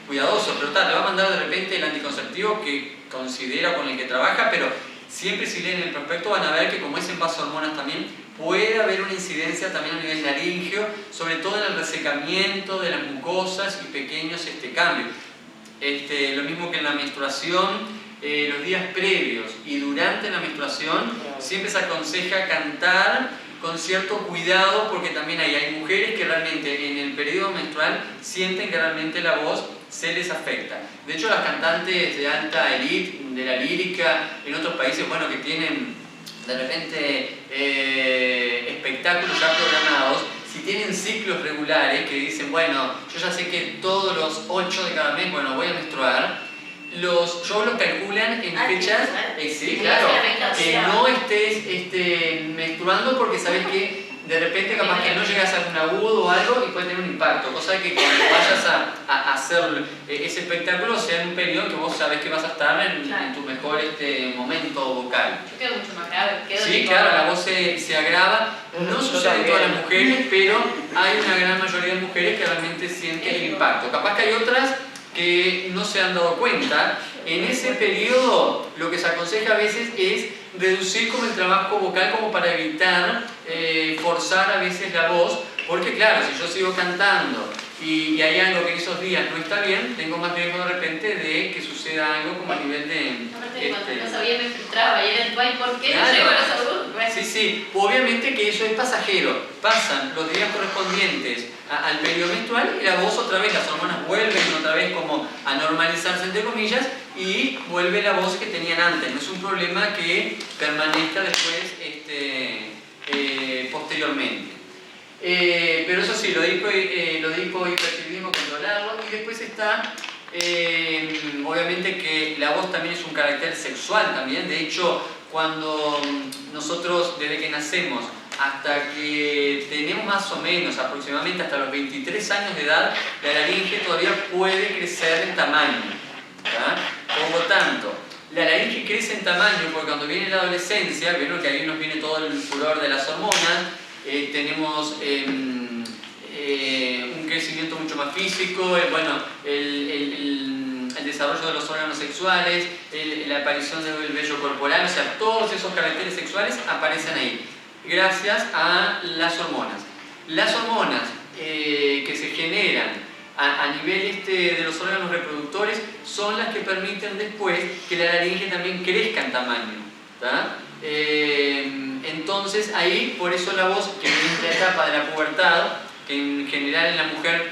cuidadoso, pero le va a mandar de repente el anticonceptivo que considera con el que trabaja, pero siempre si leen el prospecto van a ver que como es en base a hormonas también, puede haber una incidencia también a nivel naríngeo, sobre todo en el resecamiento de las mucosas y pequeños cambios. Lo mismo que en la menstruación, los días previos y durante la menstruación siempre se aconseja cantar con cierto cuidado, porque también hay mujeres que realmente en el periodo menstrual sienten que realmente la voz se les afecta. De hecho, las cantantes de alta élite, de la lírica, en otros países, bueno, que tienen de repente espectáculos ya programados, si tienen ciclos regulares que dicen, bueno, yo ya sé que todos los 8 de cada mes, bueno, voy a menstruar, los shows los calculan en fechas, sí, claro, que no estés menstruando porque sabes que de repente capaz que no llegas a un agudo o algo y puede tener un impacto, cosa que cuando vayas a hacer ese espectáculo sea en un periodo que vos sabés que vas a estar en tu mejor momento vocal. Yo quedo mucho más grave. Sí, claro, la voz se agrava, no sucede en todas las mujeres, pero hay una gran mayoría de mujeres que realmente sienten el impacto. Capaz que hay otras que no se han dado cuenta. En ese periodo lo que se aconseja a veces es reducir como el trabajo vocal como para evitar forzar a veces la voz, porque claro, si yo sigo cantando y hay algo que en esos días no está bien, tengo más riesgo de repente de que suceda algo como a nivel de... Aparte cuando no sabía me filtraba y era el guay, ¿por qué claro. no llego a la salud? Bueno. Sí, obviamente que eso es pasajero, pasan los días correspondientes al periodo menstrual y la voz otra vez, las hormonas vuelven otra vez como a normalizarse entre comillas y vuelve la voz que tenían antes, no es un problema que permanezca después posteriormente. Pero eso sí, lo de hipohipertiroidismo controlarlo, y después está obviamente que la voz también es un carácter sexual también. De hecho, cuando nosotros desde que nacemos hasta que tenemos más o menos aproximadamente hasta los 23 años de edad, la laringe todavía puede crecer en tamaño, ¿tá? Por lo tanto, la laringe crece en tamaño porque cuando viene la adolescencia, vieron que ahí nos viene todo el furor de las hormonas, tenemos un crecimiento mucho más físico, el desarrollo de los órganos sexuales, la aparición del vello corporal, o sea, todos esos caracteres sexuales aparecen ahí, gracias a las hormonas. Las hormonas que se generan a nivel de los órganos reproductores son las que permiten después que la laringe también crezca en tamaño, ¿tá? Entonces ahí, por eso la voz, que en esta etapa de la pubertad, que en general en la mujer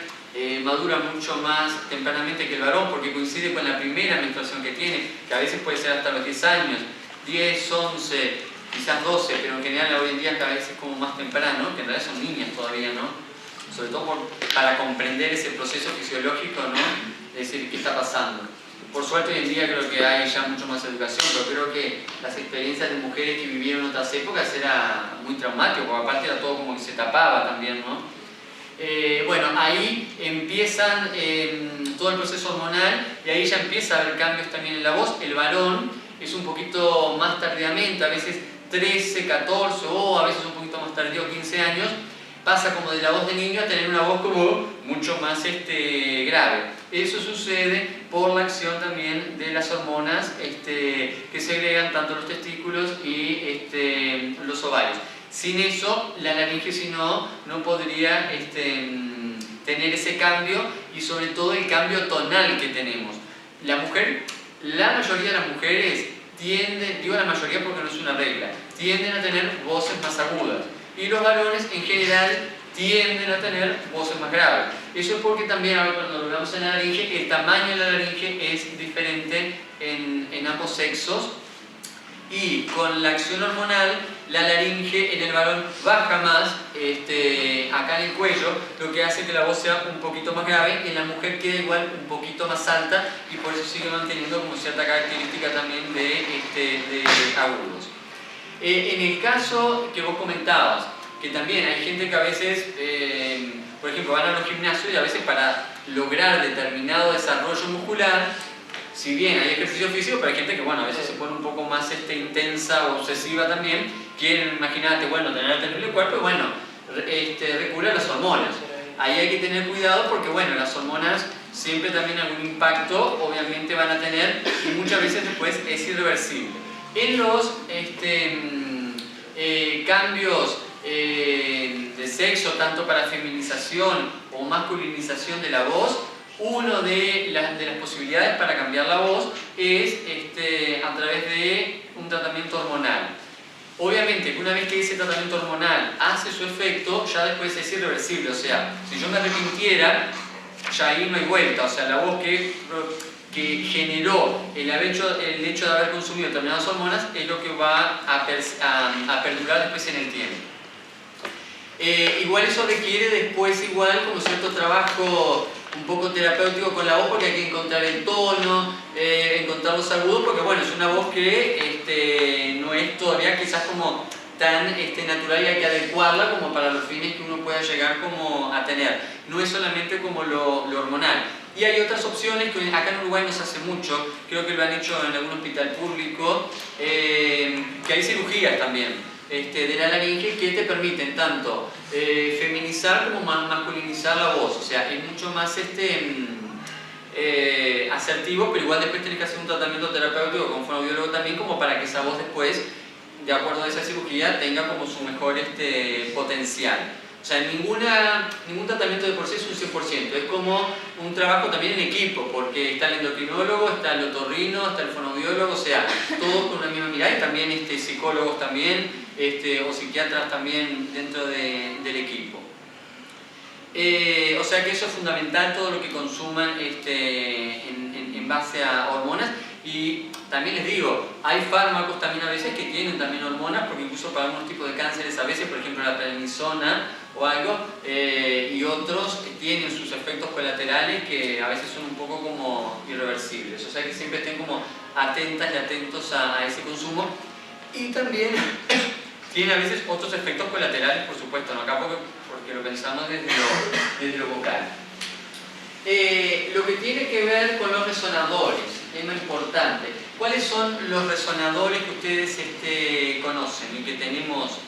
madura mucho más tempranamente que el varón, porque coincide con la primera menstruación que tiene, que a veces puede ser hasta los 10 años, 10, 11, quizás 12, pero en general hoy en día cada vez es como más temprano, que en realidad son niñas todavía, ¿no? Sobre todo para comprender ese proceso fisiológico, ¿no? Es decir, ¿qué está pasando? Por suerte hoy en día creo que hay ya mucho más educación, pero creo que las experiencias de mujeres que vivieron en otras épocas era muy traumático, porque aparte era todo como que se tapaba también, ¿no? Bueno, ahí empiezan todo el proceso hormonal y ahí ya empieza a haber cambios también en la voz. El varón es un poquito más tardíamente, a veces 13, 14 o a veces un poquito más tardío, 15 años, pasa como de la voz de niño a tener una voz como mucho más grave. Eso sucede por la acción también de las hormonas que segregan tanto los testículos y los ovarios. Sin eso, la laringe no podría tener ese cambio y sobre todo el cambio tonal que tenemos. la mayoría de las mujeres tienden, digo la mayoría porque no es una regla, tienden a tener voces más agudas. Y los varones en general tienden a tener voces más graves. Eso es porque también, ahora cuando lo veamos en la laringe, el tamaño de la laringe es diferente en ambos sexos. Y con la acción hormonal, la laringe en el varón baja más acá en el cuello, lo que hace que la voz sea un poquito más grave, y en la mujer queda igual un poquito más alta, y por eso sigue manteniendo como cierta característica también de agudos. En el caso que vos comentabas, que también hay gente que a veces, por ejemplo, van a los gimnasios y a veces para lograr determinado desarrollo muscular, si bien hay ejercicio físico, pero hay gente que, bueno, a veces se pone un poco más intensa o obsesiva también, quieren, imagínate, bueno, tener terrible cuerpo y, bueno, recurrir a las hormonas. Ahí hay que tener cuidado porque, bueno, las hormonas siempre también algún impacto, obviamente, van a tener, y muchas veces después es irreversible. En los cambios de sexo, tanto para feminización o masculinización de la voz, una de las posibilidades para cambiar la voz es a través de un tratamiento hormonal. Obviamente que una vez que ese tratamiento hormonal hace su efecto, ya después es irreversible. O sea, si yo me arrepintiera, ya ahí no hay vuelta. O sea, la voz que generó el hecho de haber consumido determinadas hormonas es lo que va a perdurar después en el tiempo. Igual eso requiere después como cierto trabajo un poco terapéutico con la voz, porque hay que encontrar el tono, encontrar los agudos, porque bueno, es una voz que no es todavía quizás como tan natural, y hay que adecuarla como para los fines que uno pueda llegar como a tener. No es solamente como lo hormonal. Y hay otras opciones que acá en Uruguay no se hace mucho, creo que lo han hecho en algún hospital público, que hay cirugías también de la laringe que te permiten tanto feminizar como masculinizar la voz. O sea, es mucho más asertivo, pero igual después tenés que hacer un tratamiento terapéutico con fonoaudiólogo también, como para que esa voz después, de acuerdo a esa cirugía, tenga como su mejor potencial. O sea, ningún tratamiento de por sí es un 100%, es como un trabajo también en equipo, porque está el endocrinólogo, está el otorrino, está el fonoaudiólogo, o sea, todos con la misma mirada, y también psicólogos también, o psiquiatras también dentro del equipo. O sea que eso es fundamental, todo lo que consuman en base a hormonas. Y también les digo, hay fármacos también a veces que tienen también hormonas, porque incluso para algunos tipos de cánceres a veces, por ejemplo la prednisona o algo, y otros que tienen sus efectos colaterales que a veces son un poco como irreversibles. O sea que siempre estén como atentas y atentos a ese consumo. Y también tiene a veces otros efectos colaterales, por supuesto, ¿no? Acá porque lo pensamos desde lo vocal. Lo que tiene que ver con los resonadores, tema importante. ¿Cuáles son los resonadores que ustedes conocen y que tenemos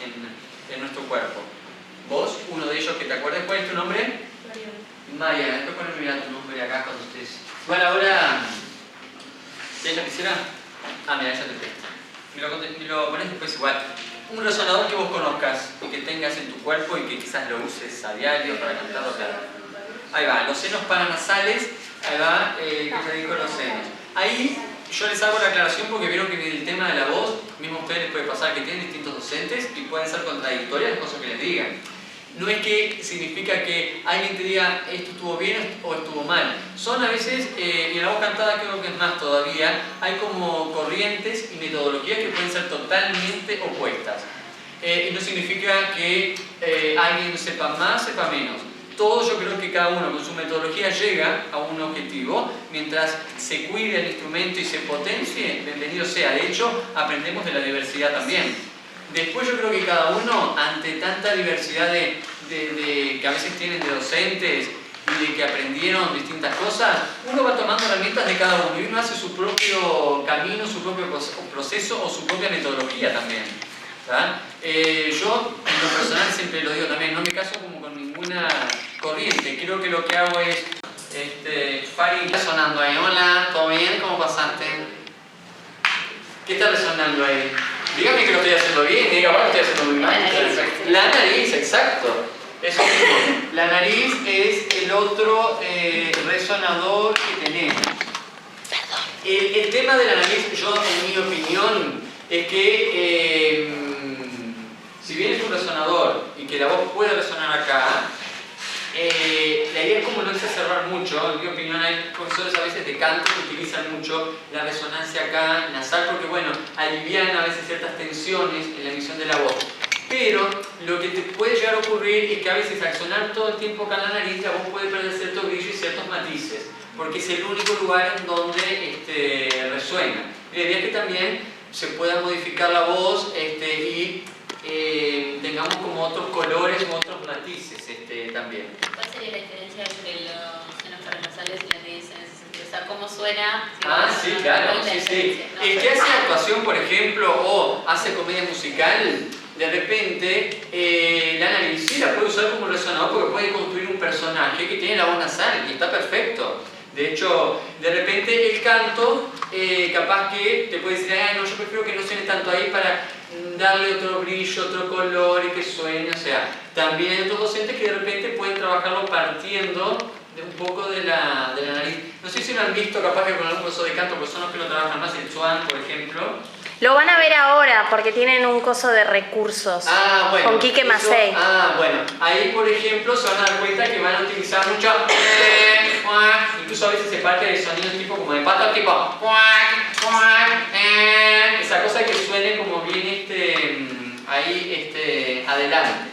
en nuestro cuerpo? ¿Vos? Uno de ellos que te acuerdas. ¿Cuál es tu nombre? Mariana. Después ponerme tu nombre acá cuando estés. Bueno, ahora... ¿ella quisiera? Mira, ya te tengo. Me lo pones después igual. Un resonador que vos conozcas y que tengas en tu cuerpo y que quizás lo uses a diario para cantar o claro. Ahí va, los senos paranasales, ahí va, que ya dijo los senos. Ahí yo les hago la aclaración porque vieron que en el tema de la voz, mismo a ustedes les puede pasar que tienen distintos docentes y pueden ser contradictorias las cosas que les digan. No es que significa que alguien te diga esto estuvo bien o estuvo mal. Son a veces, y en la voz cantada creo que es más todavía, hay como corrientes y metodologías que pueden ser totalmente opuestas. Y no significa que alguien sepa más, sepa menos. Todos, yo creo que cada uno con su metodología llega a un objetivo. Mientras se cuide el instrumento y se potencie, bienvenido sea. De hecho, aprendemos de la diversidad también. Después yo creo que cada uno, ante tanta diversidad que a veces tienen de docentes y de que aprendieron distintas cosas, uno va tomando herramientas de cada uno y uno hace su propio camino, su propio proceso o su propia metodología también. Yo, en lo personal, siempre lo digo también, no me caso como con ninguna corriente. Creo que lo que hago es Fari resonando ahí. Hola, ¿todo bien? ¿Cómo pasaste? ¿Qué está resonando ahí? Dígame que lo estoy haciendo bien, diga, bueno, lo estoy haciendo muy mal. La nariz, exacto. Eso mismo. La nariz es el otro resonador que tenemos. El tema de la nariz, yo en mi opinión, es que si bien es un resonador y que la voz puede resonar acá, la idea es como no exacerbar mucho. En mi opinión hay profesores a veces de canto que utilizan mucho la resonancia acá nasal porque bueno, alivian a veces ciertas tensiones en la emisión de la voz. Pero lo que te puede llegar a ocurrir es que a veces al sonar todo el tiempo acá en la nariz la voz puede perder cierto brillo y ciertos matices, porque es el único lugar en donde resuena. La idea es que también se pueda modificar la voz y tengamos como otros colores u otros matices también. ¿Cuál sería la diferencia entre los senos paranasales y la nariz en ese sentido? O sea, ¿cómo suena? Sí, claro, sí. El que hace actuación, por ejemplo, o hace comedia musical, de repente la nariz sí la puede usar como resonador porque puede construir un personaje que tiene la voz nasal y está perfecto. De hecho, de repente el canto, capaz que te puede decir, no, yo prefiero que no suene tanto ahí para darle otro brillo, otro color y que suene. O sea, también hay otros docentes que de repente pueden trabajarlo partiendo de un poco de la nariz. No sé si lo han visto capaz que con algún profesor de canto, porque son los que lo trabajan más, el Chuan, por ejemplo. Lo van a ver ahora porque tienen un coso de recursos Bueno, con Quique Macei. Bueno, ahí por ejemplo se van a dar cuenta que van a utilizar mucho incluso a veces se parte de sonidos tipo como de pato, tipo esa cosa que suene como bien ahí adelante.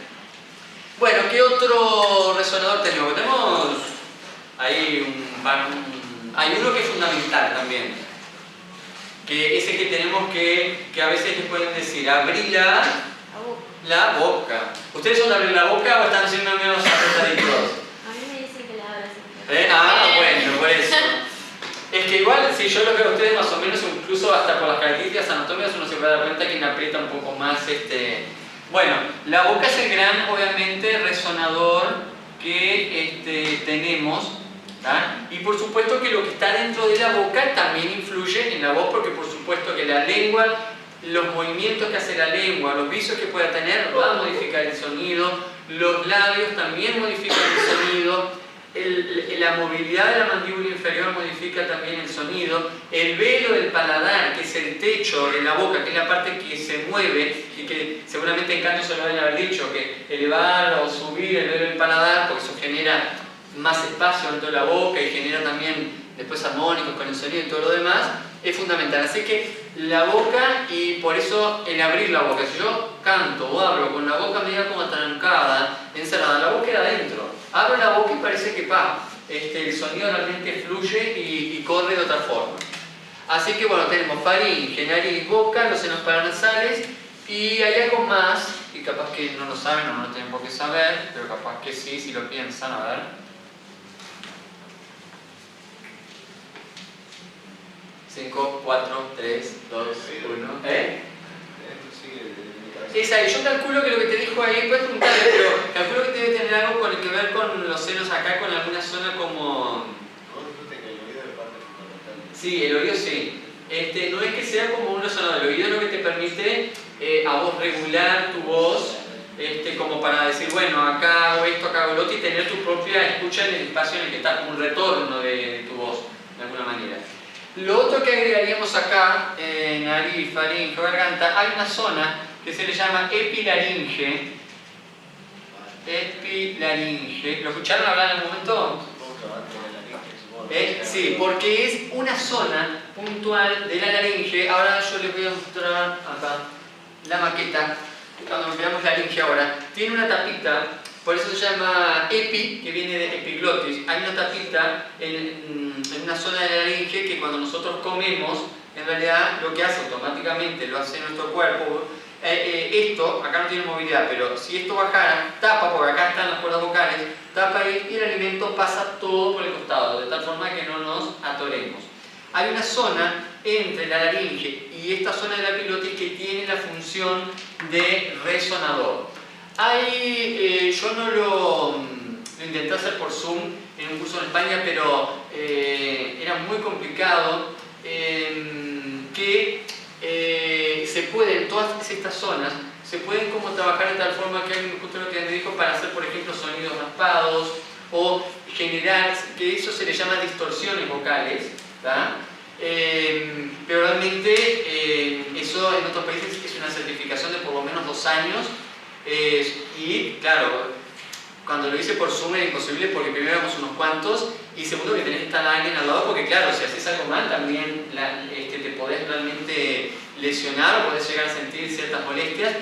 Bueno, ¿qué otro resonador tenemos? Tenemos ahí hay uno que es fundamental también, que es el que tenemos que a veces les pueden decir, abrí la boca. ¿Ustedes son de abrir la boca o están siendo menos apretaditos? A mí me dicen que la abra siempre. Bueno, por eso. Es que igual, si yo lo veo a ustedes más o menos, incluso hasta por las características anatómicas, uno se puede dar cuenta que aprieta un poco más Bueno, la boca es el gran, obviamente, resonador que tenemos. Y por supuesto que lo que está dentro de la boca también influye en la voz, porque por supuesto que la lengua, los movimientos que hace la lengua, los vicios que pueda tener, va a modificar el sonido, los labios también modifican el sonido, la movilidad de la mandíbula inferior modifica también el sonido, el velo del paladar, que es el techo de la boca, que es la parte que se mueve, y que seguramente en canto se lo deben haber dicho, que elevar o subir el velo del paladar, porque eso genera más espacio dentro de la boca y genera también después armónicos con el sonido y todo lo demás, es fundamental. Así que la boca, y por eso el abrir la boca, si yo canto o hablo con la boca media como atrancada, encerrada, la boca queda adentro, abro la boca y parece que el sonido realmente fluye y corre de otra forma. Así que bueno, tenemos faringe, nariz, boca, los senos paranasales, y hay algo más, y capaz que no lo saben o no lo tienen por qué saber, pero capaz que sí, si lo piensan, a ver. 5, 4, 3, 2, 1. Esa, yo calculo que lo que te dijo ahí, puedes preguntarle, pero calculo que debe tener algo con el que ver con los senos acá, con alguna zona como... Sí, el oído sí. No es que sea como un resonador, el oído es lo que te permite a vos regular tu voz, como para decir, bueno, acá hago esto, acá hago lo otro, y tener tu propia escucha en el espacio en el que estás, como un retorno de tu voz, de alguna manera. Lo otro que agregaríamos acá, nariz, faringe, garganta, hay una zona que se le llama epilaringe. Epilaringe. ¿Lo escucharon hablar en algún momento? Sí, porque es una zona puntual de la laringe. Ahora yo les voy a mostrar acá la maqueta. Cuando veamos la laringe ahora, tiene una tapita, por eso se llama epi, que viene de epiglotis. Hay una tapita en una zona de la laringe que cuando nosotros comemos, en realidad lo que hace automáticamente, lo hace nuestro cuerpo. Esto, acá no tiene movilidad, pero si esto bajara, tapa, porque acá están las cuerdas vocales, tapa ahí y el alimento pasa todo por el costado, de tal forma que no nos atoremos. Hay una zona entre la laringe y esta zona de la epiglotis que tiene la función de resonador. Yo no lo intenté hacer por Zoom en un curso en España, pero era muy complicado se pueden, todas estas zonas, se pueden como trabajar de tal forma que alguien justo lo que me dijo para hacer, por ejemplo, sonidos raspados o generar, que eso se le llama distorsiones vocales, ¿tá? pero realmente eso en otros países es una certificación de por lo menos 2 años y claro, cuando lo hice por Zoom era imposible porque primero éramos unos cuantos y segundo que tenés que estar a alguien al lado porque claro, si haces algo mal también te podés realmente lesionar o podés llegar a sentir ciertas molestias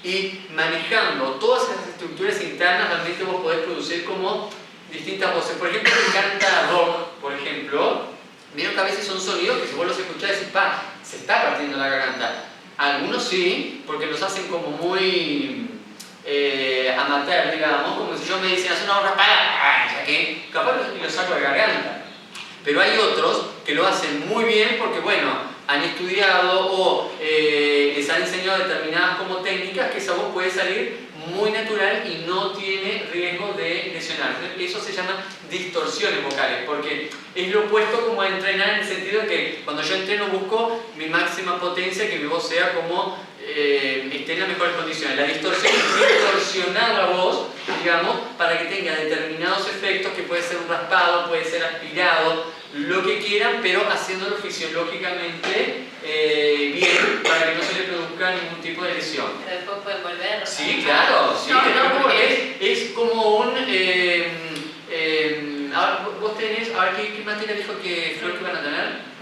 y manejando todas esas estructuras internas realmente vos podés producir como distintas voces. Por ejemplo, me encanta rock, por ejemplo. Vieron que a veces son sonidos que si vos los escuchás decís, pa, se está partiendo la garganta. Algunos sí, porque los hacen como muy amateur, digamos, como si yo me dicen, haz una hoja para, ya que capaz lo saco de garganta. Pero hay otros que lo hacen muy bien porque, bueno, han estudiado o les han enseñado determinadas como técnicas que esa voz puede salir muy natural y no tiene riesgo de lesionar. Eso se llama distorsiones vocales, porque es lo opuesto como a entrenar en el sentido de que cuando yo entreno busco mi máxima potencia, que mi voz sea como esté en las mejores condiciones. La distorsión es distorsionar la voz, digamos, para que tenga determinados efectos, que puede ser un raspado, puede ser aspirado, lo que quieran, pero haciéndolo fisiológicamente bien, para que no se le produzca ningún tipo de lesión. Pero después pueden volver. Sí, claro, sí, porque es como un... ahora, vos tenés, a ver, ¿qué materia dijo que Flor que van a tener?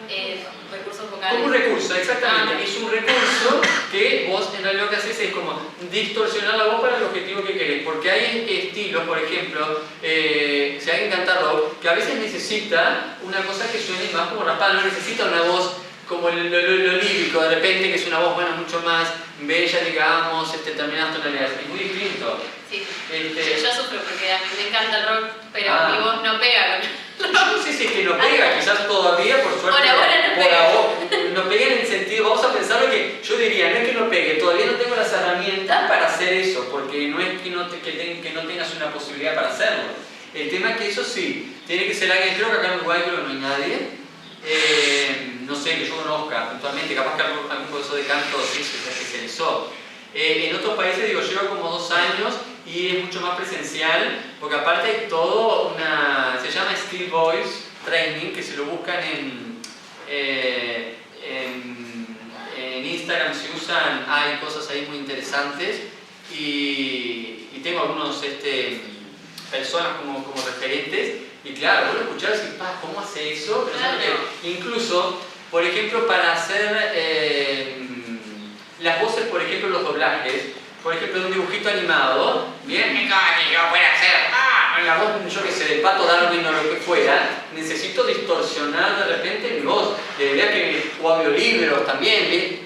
Recursos vocales. Como un recurso, exactamente. Es un recurso que vos en realidad lo que haces es como distorsionar la voz para el objetivo que querés. Porque hay estilos, por ejemplo, si alguien canta rock, que a veces necesita una cosa que suene más como raspada, no necesita una voz como lo lírico, de repente, que es una voz mucho más bella, digamos, determinadas tonalidades. Es muy distinto. Sí. Yo sufro porque a mí me encanta el rock, pero mi voz no pega con... Yo no sé si es que no pega, quizás todavía, por suerte. Por ahora no pega. No pega en el sentido, vamos a pensar que yo diría, no es que no pegue, todavía no tengo las herramientas para hacer eso, porque no es que no tengas una posibilidad para hacerlo. El tema es que eso sí, tiene que ser alguien, creo que acá en Uruguay creo que no hay nadie, no sé, que yo conozca puntualmente, capaz que algún profesor de canto sí se especializó. En otros países, digo, llevo como 2 años y es mucho más presencial, porque aparte hay todo se llama Steel Voice Training, que se lo buscan en Instagram, se usan, hay cosas ahí muy interesantes y tengo algunos personas como referentes y claro, vos lo escuchás y dices, ¿cómo hace eso? Pero claro. incluso, por ejemplo, para hacer las voces, por ejemplo, los doblajes, por ejemplo, de un dibujito animado, bien, que yo pueda hacer, la voz, yo que sé, del Pato Darwin o lo que fuera, necesito distorsionar de repente mi voz, o audiolibros también, ¿bien?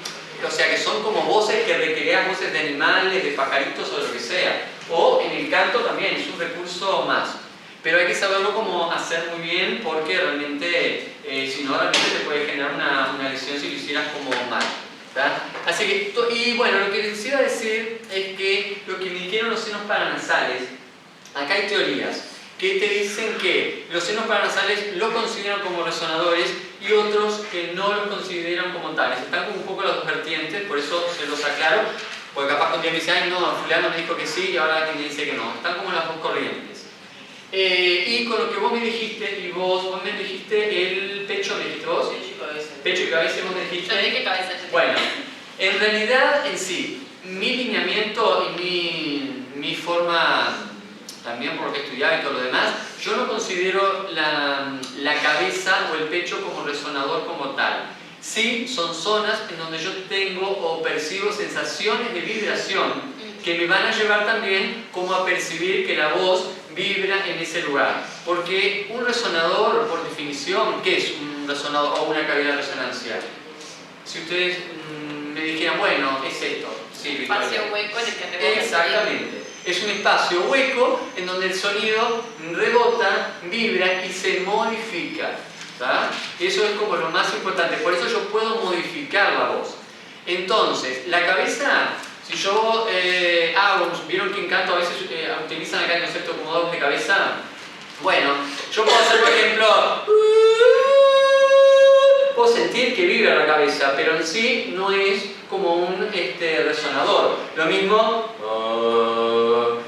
O sea, que son como voces que recrean voces de animales, de pajaritos o de lo que sea, o en el canto también, es un recurso más. Pero hay que saberlo cómo hacer muy bien porque realmente, si no, realmente te puede generar una lesión si lo hicieras como mal. ¿Verdad? Así que, y bueno, lo que les iba a decir es que lo que me dijeron los senos paranasales, acá hay teorías que te dicen que los senos paranasales los consideran como resonadores y otros que no los consideran como tales. Están como un poco las dos vertientes, por eso se los aclaro, porque capaz que un día me dice, ay no, fulano me dijo que sí y ahora alguien me dice que no. Están como las dos corrientes. Y con lo que vos me dijiste, y vos me dijiste el pecho, ¿me dijiste vos? Pecho y cabeza, vos me dijiste. Yo dije cabeza. Bueno, en realidad en sí, mi lineamiento y mi forma, también por lo que estudiaba y todo lo demás, yo no considero la cabeza o el pecho como resonador como tal. Sí, son zonas en donde yo tengo o percibo sensaciones de vibración que me van a llevar también como a percibir que la voz vibra en ese lugar. Porque un resonador, por definición, ¿qué es un resonador o una cavidad de resonancia? Si ustedes me dijeran, bueno, es esto. Sí, espacio hueco en el que rebota. Exactamente. Es un espacio hueco en donde el sonido rebota, vibra y se modifica. ¿Tá? Eso es como lo más importante. Por eso yo puedo modificar la voz. Entonces, la cabeza... Si yo vieron que en canto a veces utilizan acá el concepto como voz de cabeza, bueno, yo puedo hacer por ejemplo, puedo sentir que vibra la cabeza, pero en sí no es como un resonador. Lo mismo,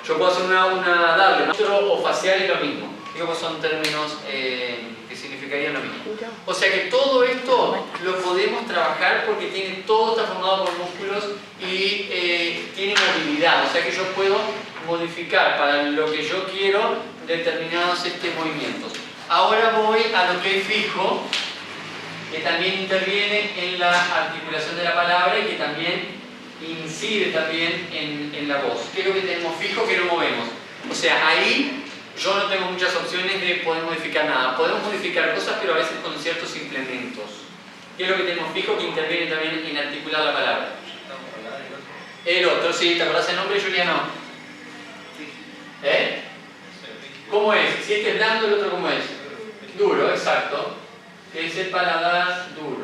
yo puedo hacer una darle, o facial es lo mismo. Digo, pues son términos que significarían lo mismo. O sea que todo esto lo podemos trabajar porque todo está formado por músculos y tiene movilidad. O sea que yo puedo modificar para lo que yo quiero determinados movimientos. Ahora voy a lo que es fijo, que también interviene en la articulación de la palabra y que también incide también en la voz. ¿Qué es lo que tenemos fijo que no movemos? O sea, ahí yo no tengo muchas opciones de poder modificar nada. Podemos modificar cosas, pero a veces con ciertos implementos. ¿Qué es lo que tenemos fijo que interviene también en articular la palabra? El otro, sí, ¿te acordás el nombre, Juliano? ¿Eh? ¿Cómo es? Si este es blando, el otro ¿cómo es? Duro, exacto. Es el paladar duro.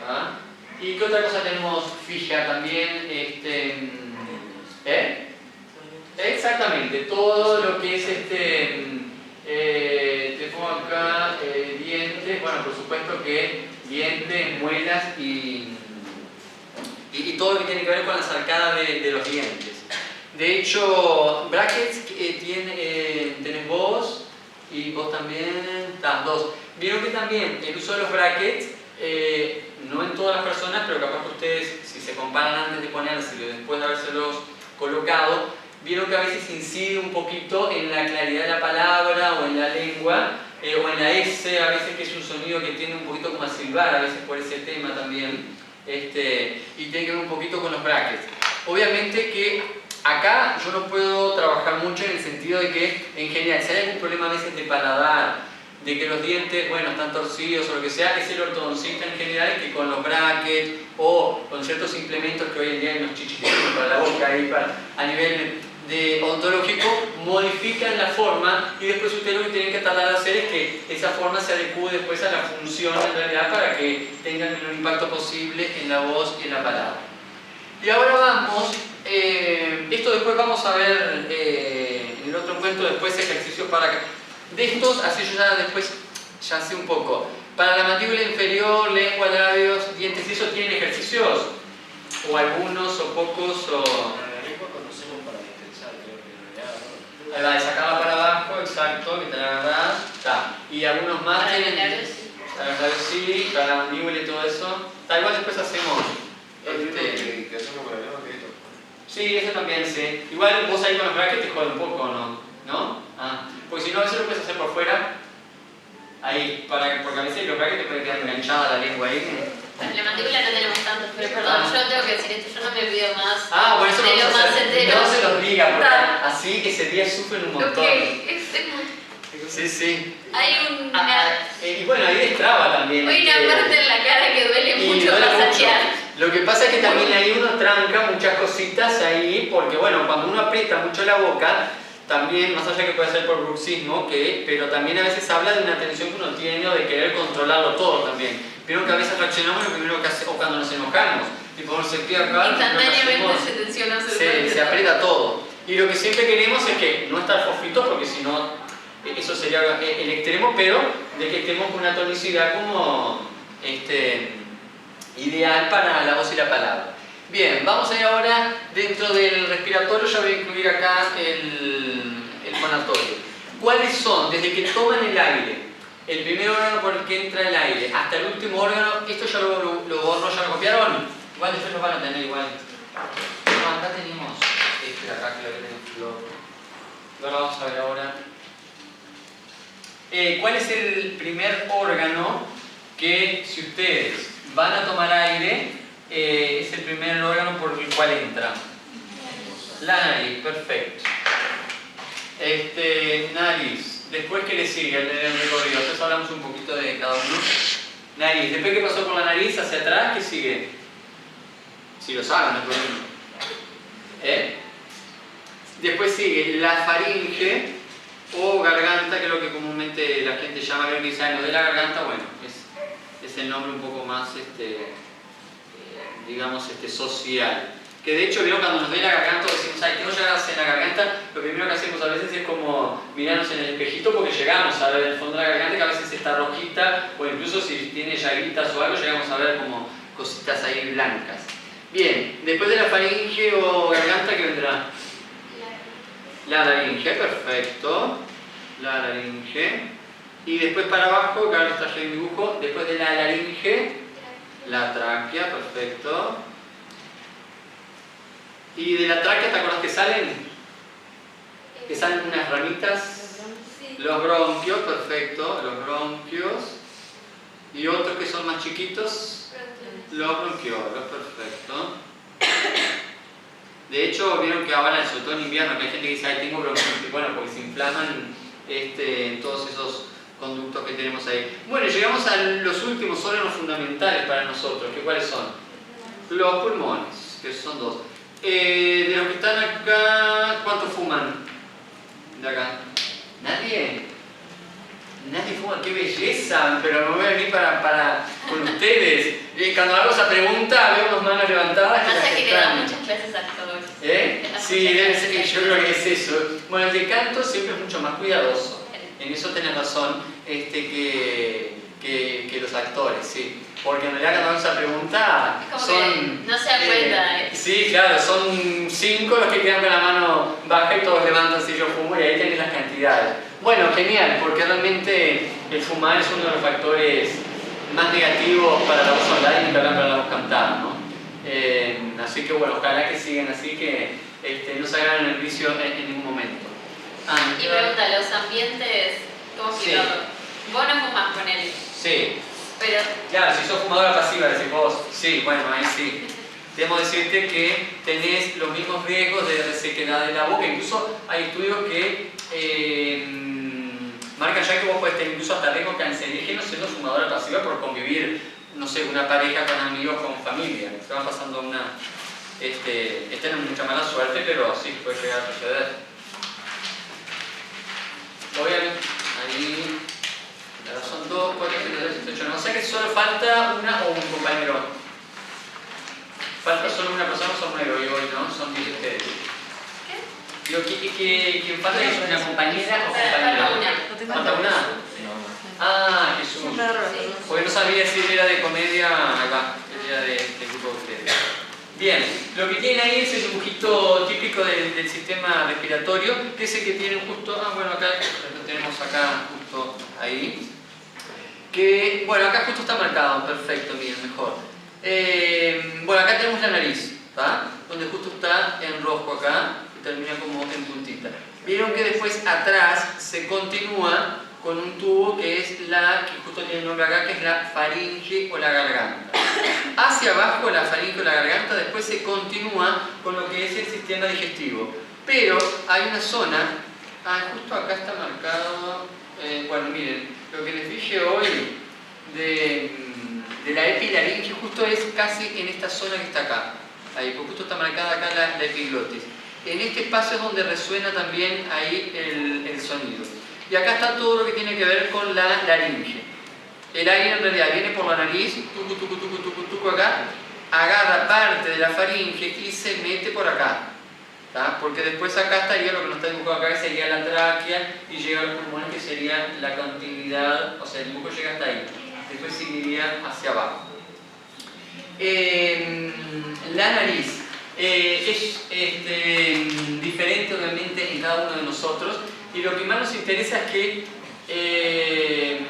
¿Ah? ¿Y qué otra cosa tenemos fija también? Exactamente, todo lo que es te pongo acá dientes, bueno, por supuesto que dientes, muelas y todo lo que tiene que ver con las arcadas de los dientes. De hecho, brackets tenés vos y vos también, las dos. Vieron que también el uso de los brackets, no en todas las personas, pero capaz que ustedes, si se comparan antes de ponérselos y después de habérselos colocado, vieron que a veces incide un poquito en la claridad de la palabra o en la lengua, o en la S, a veces que es un sonido que tiende un poquito como a silbar, a veces por ese tema también, y tiene que ver un poquito con los brackets. Obviamente que acá yo no puedo trabajar mucho en el sentido de que, en general, si hay algún problema a veces de paladar, de que los dientes, bueno, están torcidos o lo que sea, es el ortodoncista en general que con los brackets o con ciertos implementos que hoy en día hay unos chichitos para la boca ahí a nivel ontológico, modifican la forma y después ustedes lo que tienen que tratar de hacer es que esa forma se adecue después a la función en realidad para que tengan el menor impacto posible en la voz y en la palabra. Y ahora vamos, esto después vamos a ver en el otro encuentro, después ejercicios para... De estos, así yo ya después ya sé un poco. Para la mandíbula inferior, lengua, labios, dientes, ¿y eso tienen ejercicios? O algunos, o pocos, o... La lengua conocemos para distensar, creo que Ahí va, de sacarla para abajo, exacto, que te la agarrás. Está. Y algunos más Para tienen... el labio sí. Para los labios sí, para la mandíbula y todo eso. Está, igual después hacemos... que hacemos con la lengua que esto. Sí, eso también sí. Igual vos ahí con los brackets te joden un poco, ¿no? ¿No? Ah. Porque si no, a veces lo puedes hacer por fuera. Ahí, porque a veces los brackets te pueden quedar enganchada la lengua ahí. En la mandíbula no tenemos tanto, pero perdón, yo tengo que decir esto, yo no me olvido más Bueno, eso de lo vamos a más hacer. entero. No se los diga, porque Está. así ese día sufren un montón. Sí. Hay Y bueno, ahí destraba también. hay una parte en la cara que duele Y mucho duele masajear. Lo que pasa es que también ahí uno tranca muchas cositas ahí, porque bueno, cuando uno aprieta mucho la boca, también, más allá que puede ser por bruxismo, pero también a veces habla de una tensión que uno tiene o de querer controlarlo todo también. Pero que a veces reaccionamos lo primero que hacemos cuando nos enojamos. Tipo, no se queda acá, Instantáneamente se tensiona se aprieta todo. Y lo que siempre queremos es que no estar fofitos, porque si no, eso sería el extremo, pero de que estemos con una tonicidad como ideal para la voz y la palabra. Bien, vamos a ir ahora dentro del respiratorio, ya voy a incluir acá el fonatorio. ¿Cuáles son, desde que toman el aire, el primer órgano por el que entra el aire, hasta el último órgano? Esto ya lo borro, ya lo copiaron. Igual después lo van a tener igual. No, acá tenemos de acá que lo tenemos flojo. Ahora vamos a ver ahora. ¿Cuál es el primer órgano que, si ustedes van a tomar aire, es el primer órgano por el cual entra? La nariz, perfecto. Nariz. Después, ¿qué le sigue el recorrido? Entonces hablamos un poquito de cada uno. Nariz. Después, ¿qué pasó con la nariz hacia atrás? ¿Qué sigue? Si lo saben, no hay problema. Después sigue la faringe o garganta, que es lo que comúnmente la gente llama, creo que dice algo de la garganta. Bueno, es el nombre un poco más, digamos, social. Que de hecho, vieron cuando nos ve la garganta, decimos, ay, que no llegas en la garganta, lo primero que hacemos a veces es como mirarnos en el espejito, porque llegamos a ver el fondo de la garganta, que a veces está rojita, o incluso si tiene llaguitas o algo, llegamos a ver como cositas ahí blancas. Bien, después de la faringe o garganta, ¿qué vendrá? La laringe, perfecto. la laringe. Y después para abajo, que ahora está allí el dibujo, después de la laringe, la tráquea, perfecto. Y de la tráquea, ¿te acuerdas que salen? Que salen unas ramitas. Los bronquios, perfecto, los bronquios. Y otros que son más chiquitos, los bronquiolos, perfecto. De hecho, vieron que ahora, sobre todo en invierno, que hay gente que dice, ay, tengo bronquitis. Bueno, porque se inflaman todos esos conductos que tenemos ahí. Bueno, llegamos a los últimos órganos fundamentales para nosotros, que ¿cuáles son? Los pulmones, que son dos. De los que están acá, ¿cuántos fuman? De acá. ¿Nadie? Nadie fuma, qué belleza, pero me voy a venir con ustedes. Cuando hago esa pregunta, veo unas manos levantadas. Pasa que le dan muchas clases a actores. Sí, debe ser que yo creo que es eso. Bueno, el de canto siempre es mucho más cuidadoso. En eso tenés razón que los actores, sí. Porque en realidad cuando hago esa pregunta como son... que no se da cuenta. Sí, claro, son 5 los que quedan con la mano baja y todos levantan si yo fumo y ahí tenés las cantidades. Bueno, genial, porque realmente el fumar es uno de los factores más negativos para la voz hablada y para la voz cantada, ¿no? Así que bueno, ojalá que sigan así, que no se hagan el vicio en ningún momento. Y pregunta, los ambientes, ¿cómo Sí. cuidarlo? Vos no fumás con él, Sí. pero Claro, si sos fumadora pasiva, decís vos, sí, bueno, ahí sí. Debemos decirte que tenés los mismos riesgos de resequedad de la boca. Incluso hay estudios que marcan ya que vos podés tener incluso hasta riesgos cancerígenos siendo fumadora pasiva por convivir, no sé, una pareja con amigos, con familia. Se van pasando una... Esta no es mucha mala suerte, pero sí puede llegar a suceder. Obviamente, ahí... Ahora son 2, 4, 5, 6, 7, 8, 9. O sea que solo falta una o un compañero. Falta solo una persona, son 9 hoy, ¿no? Son 10 ustedes. ¿Qué? Digo, ¿quién falta es una compañera o compañero? falta una. ¿Falta una? Ah, Jesús. Porque no sabía si él era de comedia, acá, él era del grupo de ustedes. Bien, lo que tienen ahí es el dibujito típico del sistema respiratorio, que es el que tienen justo, bueno, acá lo tenemos acá justo ahí. Que, bueno, acá justo está marcado, perfecto, miren, mejor. Bueno, acá tenemos la nariz, ¿tá? Donde justo está en rojo acá, y termina como en puntita. Vieron que después atrás se continúa con un tubo que es que justo tiene el nombre acá, que es la faringe o la garganta. Hacia abajo la faringe o la garganta después se continúa con lo que es el sistema digestivo. Pero hay una zona, justo acá está marcado, bueno, miren, lo que les dije hoy de la epilaringe justo es casi en esta zona que está acá. Ahí, porque justo está marcada acá la epiglotis. En este espacio es donde resuena también ahí el sonido. Y acá está todo lo que tiene que ver con la laringe. El aire en realidad viene por la nariz, tucu, tucu, tucu, tucu, tucu acá, agarra parte de la faringe y se mete por acá. ¿Tá? Porque después acá estaría lo que nos está dibujado acá, que sería la tráquea, y llega al pulmón, que sería la continuidad, o sea, el dibujo llega hasta ahí. Después seguiría hacia abajo. La nariz es diferente obviamente en cada uno de nosotros, y lo que más nos interesa es que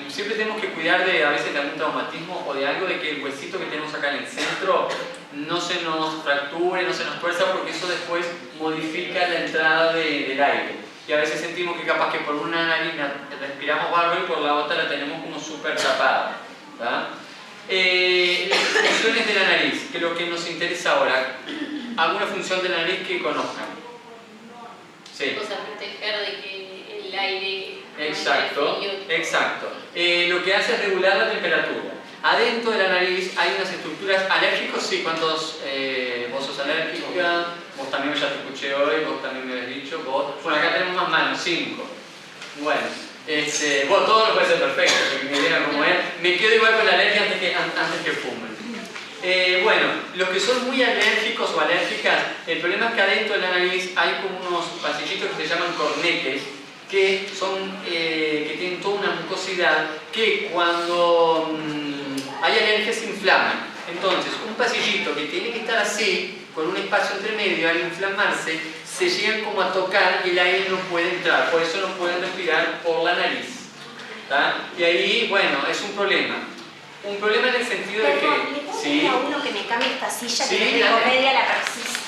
siempre tenemos que cuidar a veces de algún traumatismo o de algo, de que el huesito que tenemos acá en el centro no se nos fracture, no se nos tuerza, porque eso después modifica la entrada del aire. Y a veces sentimos que capaz que por una nariz respiramos bárbaro y por la otra la tenemos como súper tapada. Las funciones de la nariz, que es lo que nos interesa ahora. ¿Alguna función de la nariz que conozcan? Sí. O sea, proteger de que el aire... Exacto, exacto. Lo que hace es regular la temperatura. Adentro de la nariz hay unas estructuras alérgicas, sí, ¿cuántos vos sos alérgica? Vos también ya te escuché hoy, vos también me habías dicho, vos... Bueno, acá tenemos más manos, 5. Bueno, vos todo no puede ser perfecto, porque me digan cómo es. Me quedo igual con la alergia antes que fumen. Bueno, los que son muy alérgicos o alérgicas, el problema es que adentro de la nariz hay como unos pasillitos que se llaman cornetes, que tienen toda una mucosidad que cuando hay alergia se inflaman. Entonces, un pasillito que tiene que estar así, con un espacio entre medio, al inflamarse, se llegan como a tocar y el aire no puede entrar. Por eso no pueden respirar por la nariz. ¿Tá? Y ahí, bueno, es un problema. Un problema en el sentido de Perdón, que... ¿le puedo Sí, pedir a uno que me cambie esta silla Sí, que no dale. tengo media la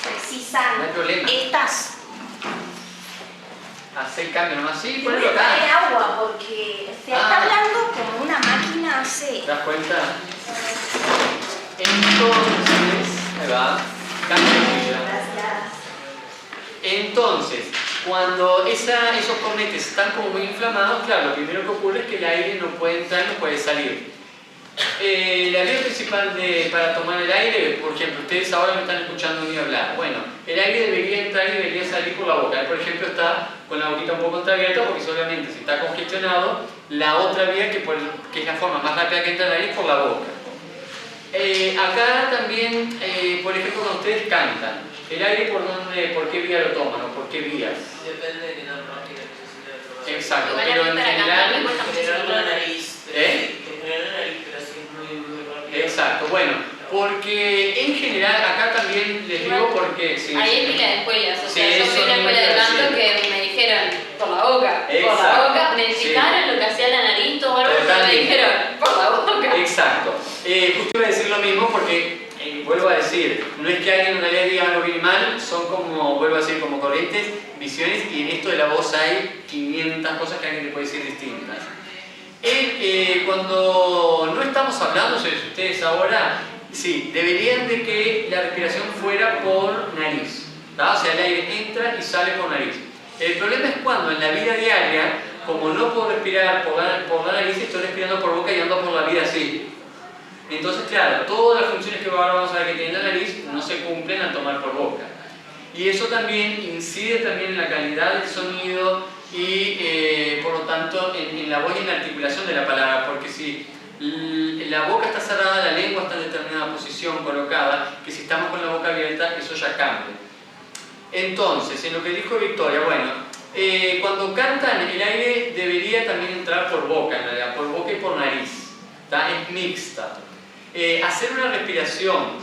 precisan? No hay problema. Estas. hace el cambio nomás. Sí, Voy ponelo a traer acá. agua porque se Ah. está hablando como una máquina hace. ¿Te das cuenta? Entonces, ahí va. Cambio de silla. Gracias. Entonces, cuando esos cornetes están como muy inflamados, claro, lo primero que ocurre es que el aire no puede entrar, no puede salir. La vía principal para tomar el aire, por ejemplo, ustedes ahora me están escuchando a mí hablar. Bueno, el aire debería entrar y debería salir por la boca. Él, por ejemplo, está con la boquita un poco entreabierta porque obviamente si está congestionado, la otra vía que es la forma más rápida que entra el aire es por la boca. Acá también, por ejemplo, cuando ustedes cantan, ¿el aire por qué vía lo toman o por qué vías? Depende de qué tan rápido necesitas el Exacto, Igual a pero mí en para cantar me general... cuesta En general muchísimo. la nariz. ¿Eh? En general la nariz, pero sí es muy rápido. Exacto, bueno, porque en general, acá también les digo porque... sí, Ahí sí. hay pila de escuelas, o Sí, sea, yo eso fui a una mismo escuela de iba a canto decir. que me dijeron por la boca, Exacto, me sí. explicaron lo que hacía la nariz, todo bárbaro, pero me Totalmente. dijeron por la boca. Exacto. Justo iba a decir lo mismo porque, vuelvo a decir, no es que alguien en realidad diga algo bien y mal, son como, vuelvo a decir, como corrientes, visiones, y en esto de la voz hay 500 cosas que alguien te puede decir distintas. Cuando no estamos hablando sobre ustedes ahora, sí, deberían de que la respiración fuera por nariz, ¿tá? O sea, el aire entra y sale por nariz. El problema es cuando en la vida diaria, como no puedo respirar por la nariz, estoy respirando por boca y ando por la vida así. Entonces, claro, todas las funciones que ahora vamos a ver que tiene la nariz no se cumplen al tomar por boca. Y eso también incide también en la calidad del sonido y, por lo tanto, en la voz y en la articulación de la palabra, porque si la boca está cerrada, la lengua está en determinada posición colocada, que si estamos con la boca abierta, eso ya cambia. Entonces, en lo que dijo Victoria, bueno, cuando cantan, el aire debería también entrar por boca, en realidad, por boca y por nariz, ¿tá? Es mixta. Hacer una respiración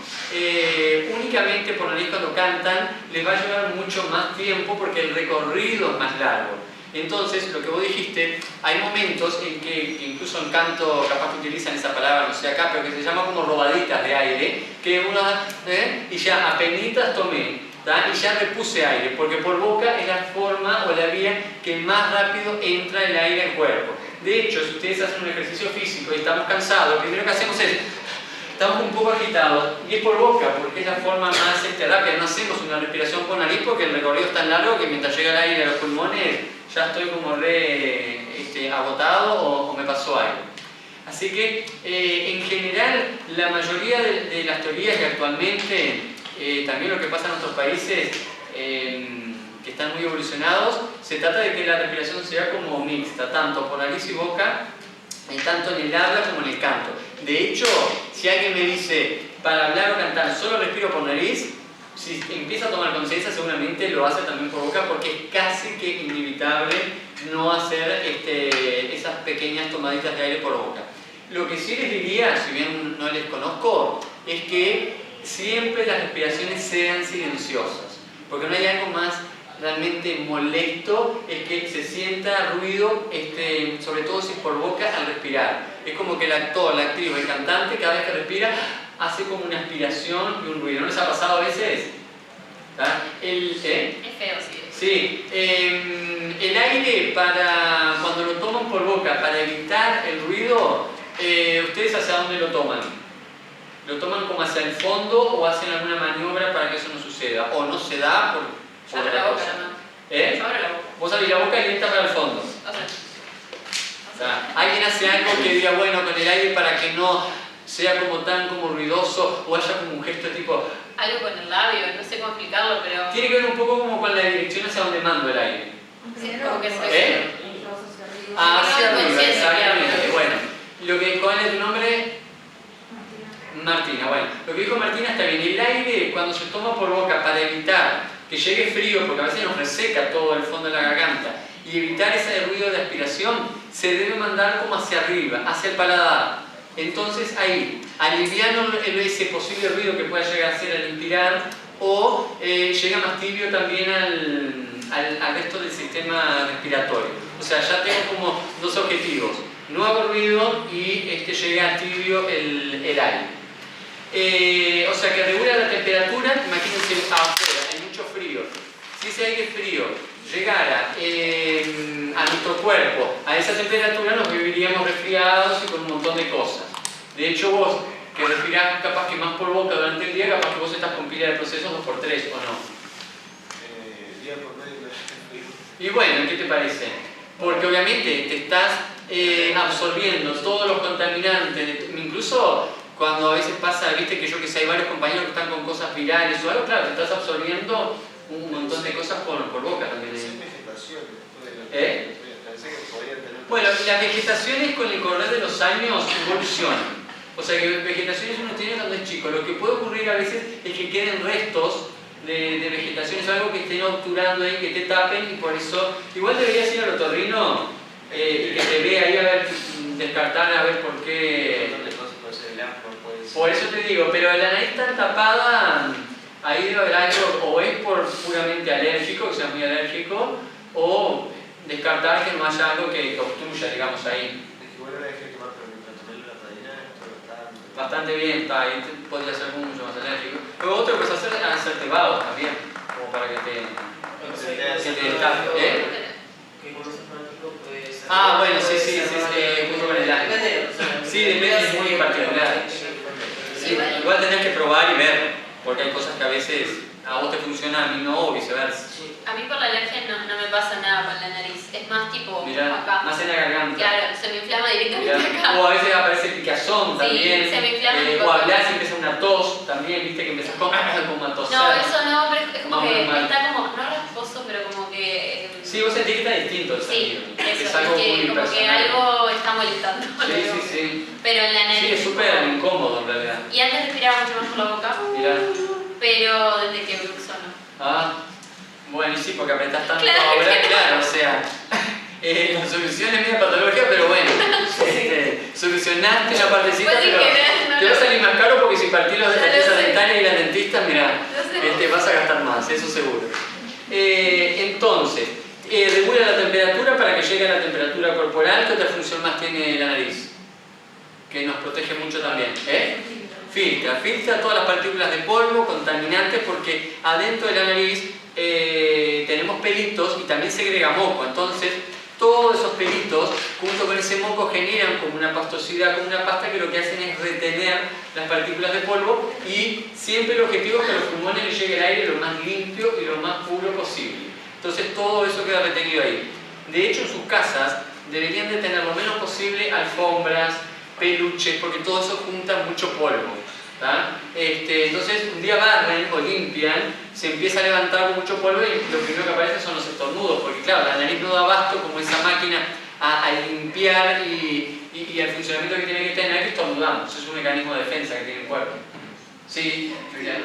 únicamente por nariz cuando cantan les va a llevar mucho más tiempo porque el recorrido es más largo. Entonces, lo que vos dijiste, hay momentos en que incluso en canto capaz que utilizan esa palabra, no sé acá, pero que se llama como robaditas de aire, que uno y ya apenitas tomé, ¿tá? Y ya repuse aire, porque por boca es la forma o la vía que más rápido entra el aire al cuerpo. De hecho, si ustedes hacen un ejercicio físico y estamos cansados, lo primero que hacemos es estamos un poco agitados y es por boca porque es la forma más rápida. No hacemos una respiración por nariz porque el recorrido es tan largo que mientras llega el aire a los pulmones ya estoy como agotado o me pasó algo. Así que en general la mayoría de las teorías y actualmente también lo que pasa en otros países que están muy evolucionados, se trata de que la respiración sea como mixta, tanto por nariz y boca, tanto en el habla como en el canto. De hecho, si alguien me dice, para hablar o cantar solo respiro por nariz, si empieza a tomar conciencia seguramente lo hace también por boca porque es casi que inevitable no hacer esas pequeñas tomaditas de aire por boca. Lo que sí les diría, si bien no les conozco, es que siempre las respiraciones sean silenciosas, porque no hay algo más realmente molesto es que se sienta ruido, sobre todo si es por boca al respirar. Es como que el actor, la actriz o el cantante cada vez que respira hace como una aspiración y un ruido. ¿No les ha pasado a veces? ¿Tá? Es feo, sí. Sí, el aire cuando lo toman por boca para evitar el ruido, ¿ustedes hacia dónde lo toman? ¿Lo toman como hacia el fondo o hacen alguna maniobra para que eso no suceda? ¿O no se da por Yo abro la boca, ¿no? Yo abro la boca. Vos abrís la boca y entras para el fondo. O O sea, alguien hace algo que diga, bueno, con el aire para que no sea como tan como ruidoso o haya como un gesto tipo... algo con el labio, no sé cómo explicarlo, pero... Tiene que ver un poco como con la dirección hacia donde mando el aire. Sí, como que se... Hacia No, arriba, conciencia, exactamente. claro. Bueno, ¿cuál es tu nombre? Martina. Bueno, lo que dijo Martina está bien. El aire, cuando se toma por boca para evitar que llegue frío, porque a veces nos reseca todo el fondo de la garganta, y evitar ese ruido de aspiración, se debe mandar como hacia arriba, hacia el paladar. Entonces ahí, aliviano ese posible ruido que pueda llegar a ser al inspirar, o llega más tibio también al resto del sistema respiratorio. O sea, ya tengo como dos objetivos. No hago ruido y llega tibio el aire. O sea que regula la temperatura, imagínense afuera, hay mucho frío. Si ese aire frío llegara a nuestro cuerpo a esa temperatura, nos viviríamos resfriados y con un montón de cosas. De hecho, vos que respirás capaz que más por boca durante el día, capaz que vos estás con pila de procesos 2x3, ¿o no? Día por medio de frío. Y bueno, ¿qué te parece? Porque obviamente te estás absorbiendo todos los contaminantes, incluso cuando a veces pasa, viste que yo que sé, hay varios compañeros que están con cosas virales o algo, claro, te estás absorbiendo un montón de cosas por boca también. Pensé que podían tener... Bueno, las vegetaciones con el correr de los años evolucionan. O sea que vegetaciones uno tiene cuando es chico. Lo que puede ocurrir a veces es que queden restos de vegetaciones o algo que estén obturando ahí, que te tapen y por eso... Igual deberías ir al otorrino y que te vea ahí a ver, descartar a ver por qué... Por eso te digo, pero la nariz tan tapada, ahí debe haber algo, o es por puramente alérgico, que sea muy alérgico, o descartar que no haya algo que obstruya, digamos, ahí. Bastante bien, está ahí, podría ser mucho más alérgico. Pero otro que puedes hacer es hacerte vados también, como para que te destape. Que como sos fanático puede ser... Ah, bueno, sí, junto con el aire. Sí, depende, es muy particular. Sí, igual tenés que probar y ver, porque hay cosas que a veces a vos te funcionan, a mí no, o viceversa. A mí por la alergia no me pasa nada con la nariz, es más tipo Mirá, acá. más en la garganta. Claro, se me inflama directamente Mirá. acá. O a veces aparece picazón también. Sí, se me inflama el o hablas y empieza una tos también, viste que empiezas como a toser. No, eso no, pero es como No, que normal. está como, no rasposo, pero como que... Sí, vos sentís que está distinto el sonido. Sí, eso, es algo que muy como que personal. algo está molestando. Sí. Pero en la nariz... Sí, es súper incómodo en realidad. Y antes respiraba mucho más por la boca, Mirá. pero desde que me usó no. Ah, bueno, y sí, porque apretás tanto Claro, ahora, claro. claro, o sea, la solución es media patología, pero bueno, solucionaste la partecita, Pues sí, pero que no te va a salir más caro porque si partís las Ya lo piezas sé. dentales y las dentistas, mirá, Lo sé. vas a gastar más, eso seguro. Entonces, regula la temperatura para que llegue a la temperatura corporal. ¿Qué otra función más tiene la nariz? Que nos protege mucho también, filtra todas las partículas de polvo, contaminantes, porque adentro de la nariz tenemos pelitos y también segrega moco. Entonces, todos esos pelitos, junto con ese moco, generan como una pastosidad, como una pasta que lo que hacen es retener las partículas de polvo y siempre el objetivo es que a los pulmones les llegue el aire lo más limpio y lo más puro posible. Entonces, todo eso queda retenido ahí. De hecho, en sus casas deberían de tener lo menos posible alfombras, peluches, porque todo eso junta mucho polvo. Entonces, un día barren o limpian, se empieza a levantar mucho polvo y lo primero que aparece son los estornudos, porque claro, la nariz no da abasto como esa máquina a limpiar y el funcionamiento que tiene que tener que estornudamos. Eso es un mecanismo de defensa que tiene el cuerpo. Sí, Julián.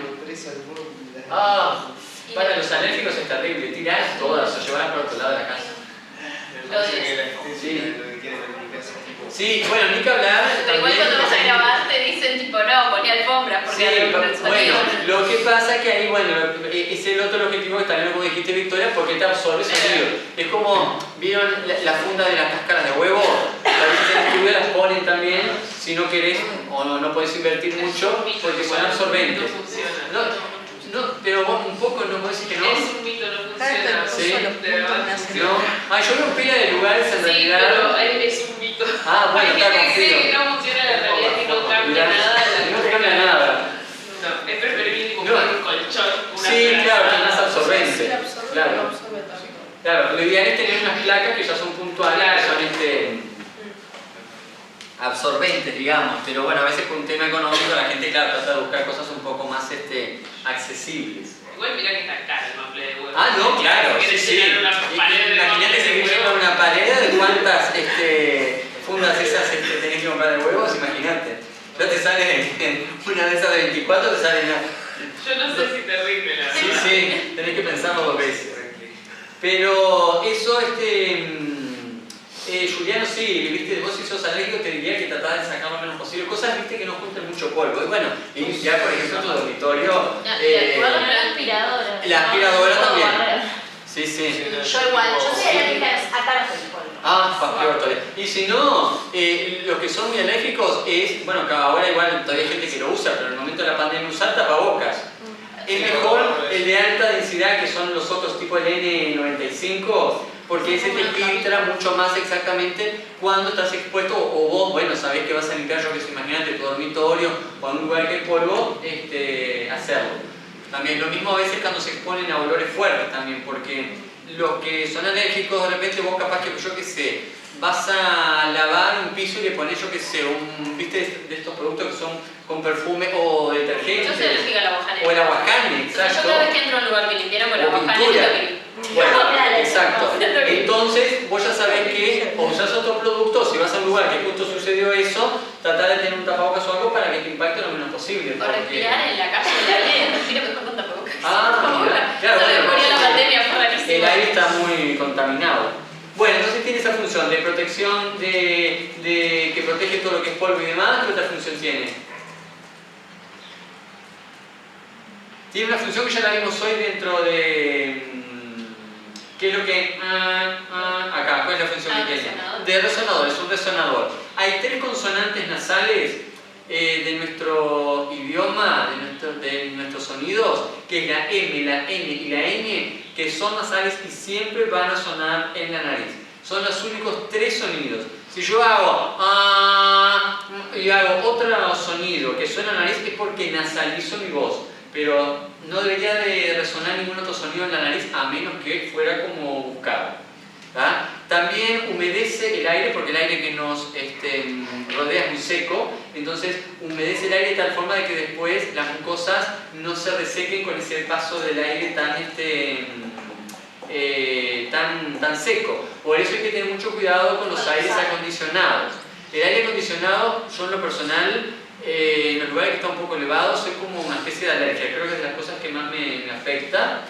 Para los alérgicos es terrible, tirás todas o llevarlas por otro lado de la casa. Sí, bueno, ni que hablar. Pero igual cuando vas a grabar te dicen tipo no, ponía alfombras porque Sí, con el sonido. bueno, lo que pasa es que ahí, bueno, es el otro objetivo que también como dijiste Victoria, porque te absorbe sonido. Es como, ¿vieron la funda de las cáscaras de huevo? A veces en el estudio las ponen también, si no querés o no podés invertir mucho, porque son absorbentes. No funciona. No, pero vos un poco no podés decir que no. Es un mito, no funciona. Sí. De verdad no funciona. No. Yo veo pila de lugares en Sí, realidad. pero es un mito. Bueno, hay está gente que cree confiado. que no funciona, la realidad es que no cambia Mirá, nada. no te cambia nada. No, es preferible comprar un colchón, una Sí, placa. claro, que es más absorbente. Sí, absorbe, Claro. no absorbe tanto. Claro, lo ideal es tener unas placas que ya son puntuales, que son absorbentes, digamos, pero bueno, a veces por un tema económico la gente, claro, trata de buscar cosas un poco más accesibles. Igual mirá que está caro el maple de huevo. No, claro, Si sí, querés sí. llenar una pared de Imagínate maple si de querés llenar huevo. una pared de cuántas fundas esas tenés que comprar de huevos, imagínate. Ya te sale una de esas de 24, te sale una... Yo no sé si te rinde la verdad. Sí, tenés que pensarlo dos veces. Pero eso, Juliano, sí, viste, vos si sos alérgico te diría que tratás de sacar lo menos posible. Cosas, viste, que no junten mucho polvo. Y bueno, limpiar, por ejemplo, tu dormitorio. La aspiradora. La aspiradora No, también. barrer. Sí. Yo igual, yo soy alérgica a ácaros del polvo. Ah, peor todavía. Y si no, los que son muy alérgicos es, bueno, que ahora igual todavía hay gente que lo usa, pero en el momento de la pandemia usar tapabocas. Es mejor el de alta densidad, que son los otros tipo el N95, porque ese te filtra mucho más exactamente cuando estás expuesto, o vos, bueno, sabés que vas a limpiar, yo que sé, imagínate, tu dormitorio o en un lugar que hay polvo, hacerlo. También lo mismo a veces cuando se exponen a olores fuertes también, porque los que son alérgicos, de repente vos capaz que, yo que sé, vas a lavar un piso y le pones, yo que sé, ¿viste de estos productos que son con perfume o detergente? Yo soy alérgica al aguajane. O el aguajane, exacto. Yo cada vez que entro a un lugar que limpiaron con O aguajane, pintura. es lo que... Bueno, exacto. Entonces, vos ya sabés que o usás otro producto, si vas a un lugar que justo sucedió eso, tratar de tener un tapabocas o algo para que te impacte lo menos posible. O respirar en la calle el aire, respiro mejor con tapabocas. Ah, claro, Se me bueno, murió la pandemia, fue rarísimo. el aire está muy contaminado. Bueno, entonces tiene esa función de protección, de que protege todo lo que es polvo y demás. ¿Qué otra función tiene? Tiene una función que ya la vimos hoy dentro de... ¿Qué es lo que...? Acá, ¿cuál es la función que tiene? Resonador. De resonador, es un resonador. Hay 3 consonantes nasales de nuestro idioma, de nuestros sonidos, que es la M, la N y la N, que son nasales y siempre van a sonar en la nariz. Son los únicos 3 sonidos. Si yo hago y hago otro sonido que suena en la nariz, es porque nasalizo mi voz. Pero no debería de resonar ningún otro sonido en la nariz a menos que fuera como buscado. ¿Ah? También humedece el aire, porque el aire que nos rodea es muy seco, entonces humedece el aire de tal forma de que después las mucosas no se resequen con ese paso del aire tan seco. Por eso hay que tener mucho cuidado con los aires acondicionados. El aire acondicionado, yo en lo personal, en los lugares que están un poco elevados, soy como una especie de alergia, creo que es de las cosas que más me afecta.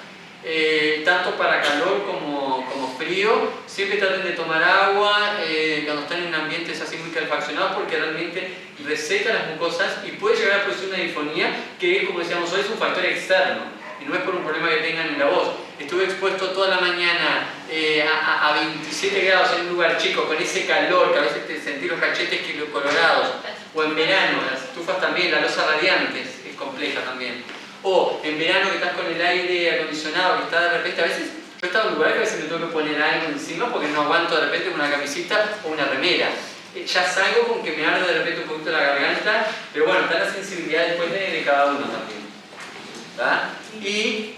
Tanto para calor como frío, siempre traten de tomar agua cuando están en un ambiente así muy calefaccionado, porque realmente reseca las mucosas y puede llegar a producir una disfonía que, como decíamos hoy, es un factor externo y no es por un problema que tengan en la voz. Estuve expuesto toda la mañana a 27 grados en un lugar chico, con ese calor que a veces te sentís los cachetes colorados, o en verano, las estufas también, la losa radiante es compleja también. O en verano que estás con el aire acondicionado, que está de repente, a veces, yo he estado en lugares que a veces me tengo que poner algo encima porque no aguanto de repente una camisita o una remera. Ya salgo con que me arde de repente un poquito la garganta, pero bueno, está la sensibilidad después de cada uno también. ¿Tá? Y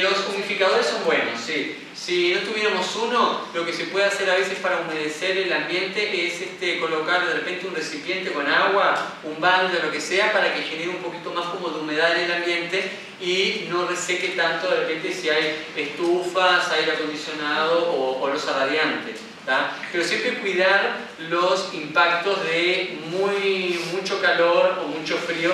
los humidificadores son buenos, sí. Si no tuviéramos uno, lo que se puede hacer a veces para humedecer el ambiente es colocar de repente un recipiente con agua, un balde o lo que sea, para que genere un poquito más como de humedad en el ambiente y no reseque tanto de repente si hay estufas, aire acondicionado o losa radiante. ¿Tá? Pero siempre cuidar los impactos de mucho calor o mucho frío.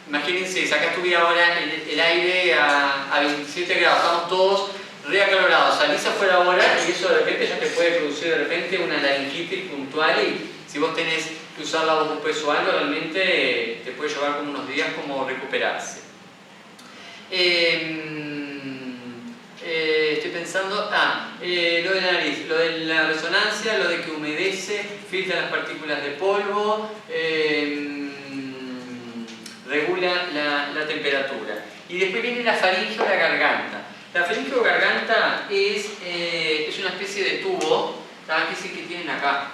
Imagínense, si acá estuviera ahora el aire a 27 grados, estamos todos reacalorados, salís afuera ahora y eso de repente ya te puede producir de repente una laringitis puntual y si vos tenés que usar la voz después o algo, realmente te puede llevar como unos días como recuperarse. Estoy pensando, lo de la nariz, lo de la resonancia, lo de que humedece, filtra las partículas de polvo, regula la temperatura. Y después viene la faringe o la garganta. La faringe o garganta es una especie de tubo, que es el que tienen acá,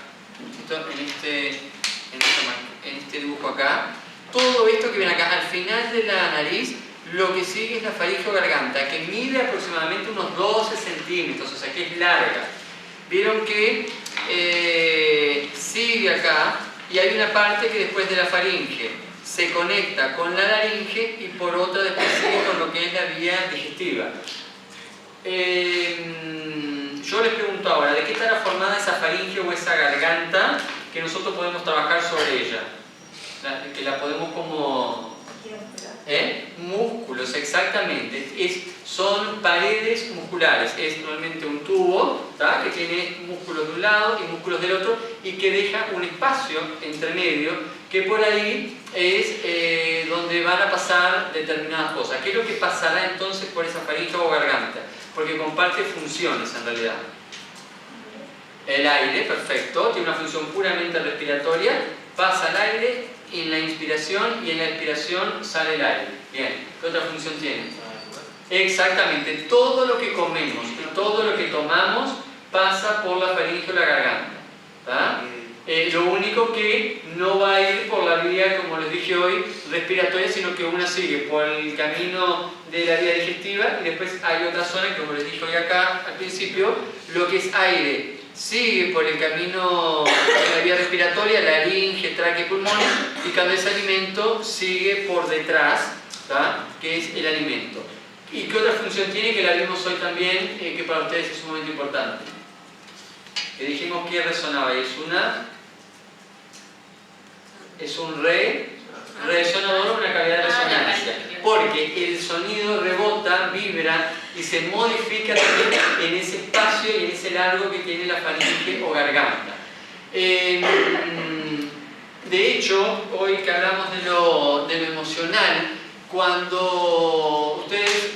en este dibujo acá. Todo esto que ven acá, al final de la nariz, lo que sigue es la faringe o garganta, que mide aproximadamente unos 12 centímetros, o sea que es larga. Vieron que sigue acá y hay una parte que después de la faringe se conecta con la laringe y por otra después sigue con lo que es la vía digestiva. Yo les pregunto ahora, ¿de qué estará formada esa faringe o esa garganta que nosotros podemos trabajar sobre ella? Que la podemos como... Músculos, exactamente. Son paredes musculares. Es normalmente un tubo, ¿tá? Que tiene músculos de un lado y músculos del otro y que deja un espacio entre medio que por ahí es donde van a pasar determinadas cosas. ¿Qué es lo que pasará entonces por esa faringe o garganta? Porque comparte funciones en realidad. El aire, perfecto, tiene una función puramente respiratoria, pasa al aire en la inspiración y en la expiración sale el aire. Bien, ¿qué otra función tiene? Exactamente, todo lo que comemos y todo lo que tomamos pasa por la faringe o la garganta. ¿Tá? Lo único que no va a ir por la vía, como les dije hoy, respiratoria, sino que una sigue por el camino de la vía digestiva y después hay otra zona que, como les dije hoy acá al principio, lo que es aire sigue por el camino de la vía respiratoria, laringe, tráquea y pulmones, y cuando es alimento sigue por detrás, ¿tá? Que es el alimento. ¿Y qué otra función tiene? Que la vimos hoy también, que para ustedes es sumamente importante. Que dijimos que resonaba, y es un resonador, una cavidad de resonancia, porque el sonido rebota, vibra y se modifica también en ese espacio y en ese largo que tiene la faringe o garganta. De hecho, hoy que hablamos de lo emocional, cuando ustedes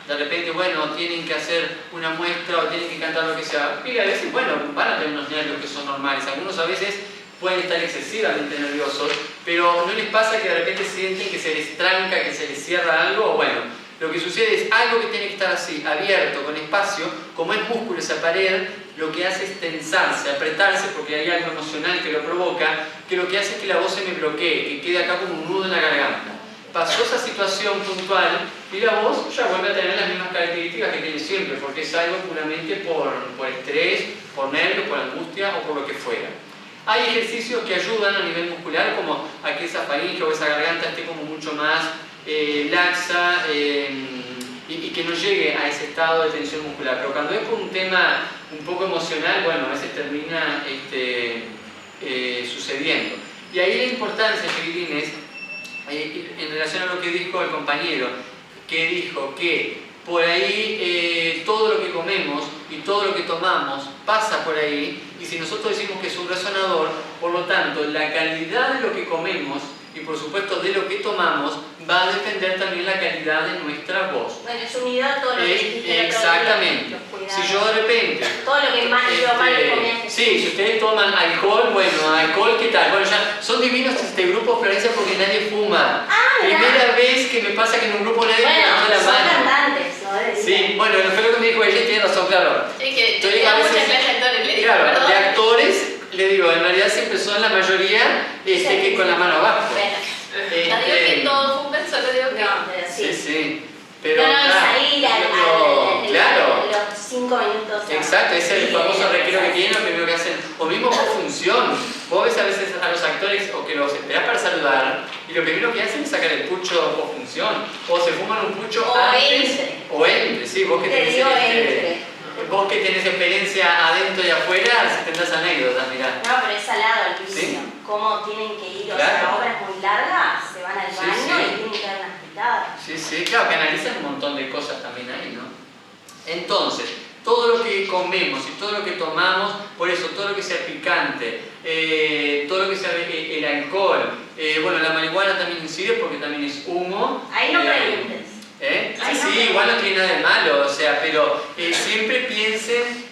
de repente, bueno, tienen que hacer una muestra o tienen que cantar lo que sea, y a veces, bueno, van a tener unos nervios que son normales, algunos a veces pueden estar excesivamente nerviosos, pero ¿no les pasa que de repente sienten que se les tranca, que se les cierra algo? Bueno, lo que sucede es algo que tiene que estar así, abierto, con espacio, como es músculo esa pared, lo que hace es tensarse, apretarse, porque hay algo emocional que lo provoca, que lo que hace es que la voz se me bloquee, que quede acá como un nudo en la garganta. Pasó esa situación puntual y la voz ya vuelve a tener las mismas características que tiene siempre, porque es algo puramente por estrés, por nervios, por angustia o por lo que fuera. Hay ejercicios que ayudan a nivel muscular, como a que esa faringe o esa garganta esté como mucho más laxa y que no llegue a ese estado de tensión muscular. Pero cuando es por un tema un poco emocional, bueno, a veces termina sucediendo. Y ahí la importancia, chiquilines, en relación a lo que dijo el compañero, que dijo que por ahí todo lo que comemos y todo lo que tomamos pasa por ahí, y si nosotros decimos que es un resonador, por lo tanto la calidad de lo que comemos y por supuesto de lo que tomamos va a depender también la calidad de nuestra voz. Bueno, es unido a todo lo que dijiste. Exactamente. Si yo de repente... todo lo que más mal comías. Sí, si ustedes toman alcohol, bueno, alcohol, ¿qué tal? Bueno, ya son divinos este grupo, Florencia, porque nadie fuma. Primera vez que me pasa que en un grupo nadie levantó la mano. Cantantes, ¿no? Sí, bueno, fue lo que me dijo ella, tiene razón, claro. Es que Yo tenía a muchas veces- clases de actores, le digo, Claro, perdón. de actores, le digo, en realidad siempre son la mayoría que con la mano abajo. Bueno, No digo que todos fumen, solo digo que... no, pero Sí, sí. sí. Pero No, claro, salir claro. los 5 minutos. Exacto, ese es el famoso recreo que tienen, lo primero que hacen. O mismo por función. Vos ves a veces a los actores o que los esperás para saludar y lo primero que hacen es sacar el pucho por función. O se fuman un pucho O antes. entre. O entre, sí, vos que Te tenés digo entre. vos que tenés experiencia adentro y afuera, tendrás anécdotas, mirá. No, pero es salado el vicio. ¿Sí? Cómo tienen que ir, o Claro. sea, obras muy largas, se van al Sí, baño sí. y tienen que dar unas pitadas. Sí, sí, claro, que analizan un montón de cosas también ahí, ¿no? Entonces, todo lo que comemos y todo lo que tomamos, por eso, todo lo que sea picante, todo lo que sea el alcohol, bueno, la marihuana también incide porque también es humo. Ahí no preguntes. Sí, Ay, no, sí, pero- igual no tiene nada de malo, o sea, pero siempre piensen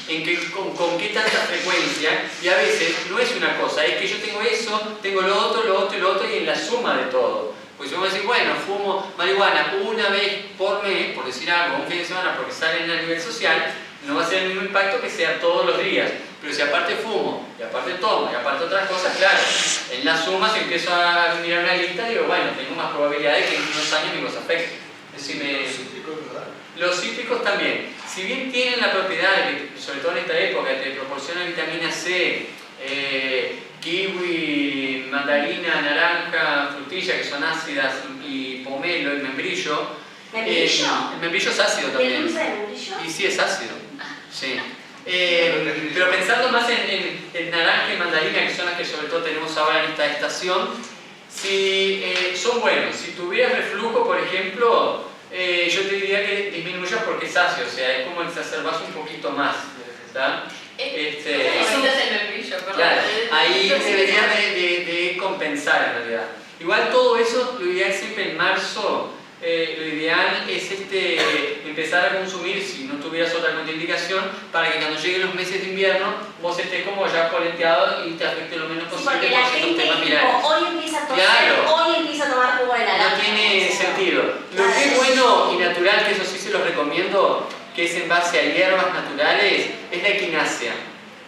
en que con qué tanta frecuencia, y a veces no es una cosa, es que yo tengo eso, tengo lo otro y lo otro, y en la suma de todo. Pues si vamos a decir, bueno, fumo marihuana una vez por mes, por decir algo, un fin de semana, porque salen a nivel social, no va a ser el mismo impacto que sea todos los días. Pero si aparte fumo, y aparte tomo, y aparte otras cosas, claro, en la suma si empiezo a mirar una lista, digo, bueno, tengo más probabilidades que en unos años me los afecte. Decime, Los cítricos, ¿verdad? los cítricos también, si bien tienen la propiedad de que, sobre todo en esta época, te proporciona vitamina C, kiwi, mandarina, naranja, frutilla, que son ácidas, y pomelo, el membrillo. ¿Membrillo? El membrillo es ácido ¿El también. dulce de membrillo? Y sí, es ácido. Sí. Pero pensando más en naranja y mandarina, que son las que sobre todo tenemos ahora en esta estación, si son buenos. Si tuvieras reflujo, por ejemplo, yo te diría que disminuyas porque es ácido, o sea, es como exacerbas un poquito más. ¿Tá? Necesitas el membrillo, perdón. Claro, ahí debería de compensar en realidad. Igual todo eso lo ideal es siempre en marzo, lo ideal es empezar a consumir, si no tuvieras otra contraindicación, para que cuando lleguen los meses de invierno vos estés como ya polenteado y te afecte lo menos posible. Porque la gente hoy empieza a toser, claro, hoy empieza a tomar jugo de naranja. no tiene sentido. Lo que es bueno y natural, que eso sí se los recomiendo, que es en base a hierbas naturales, es la equinacia.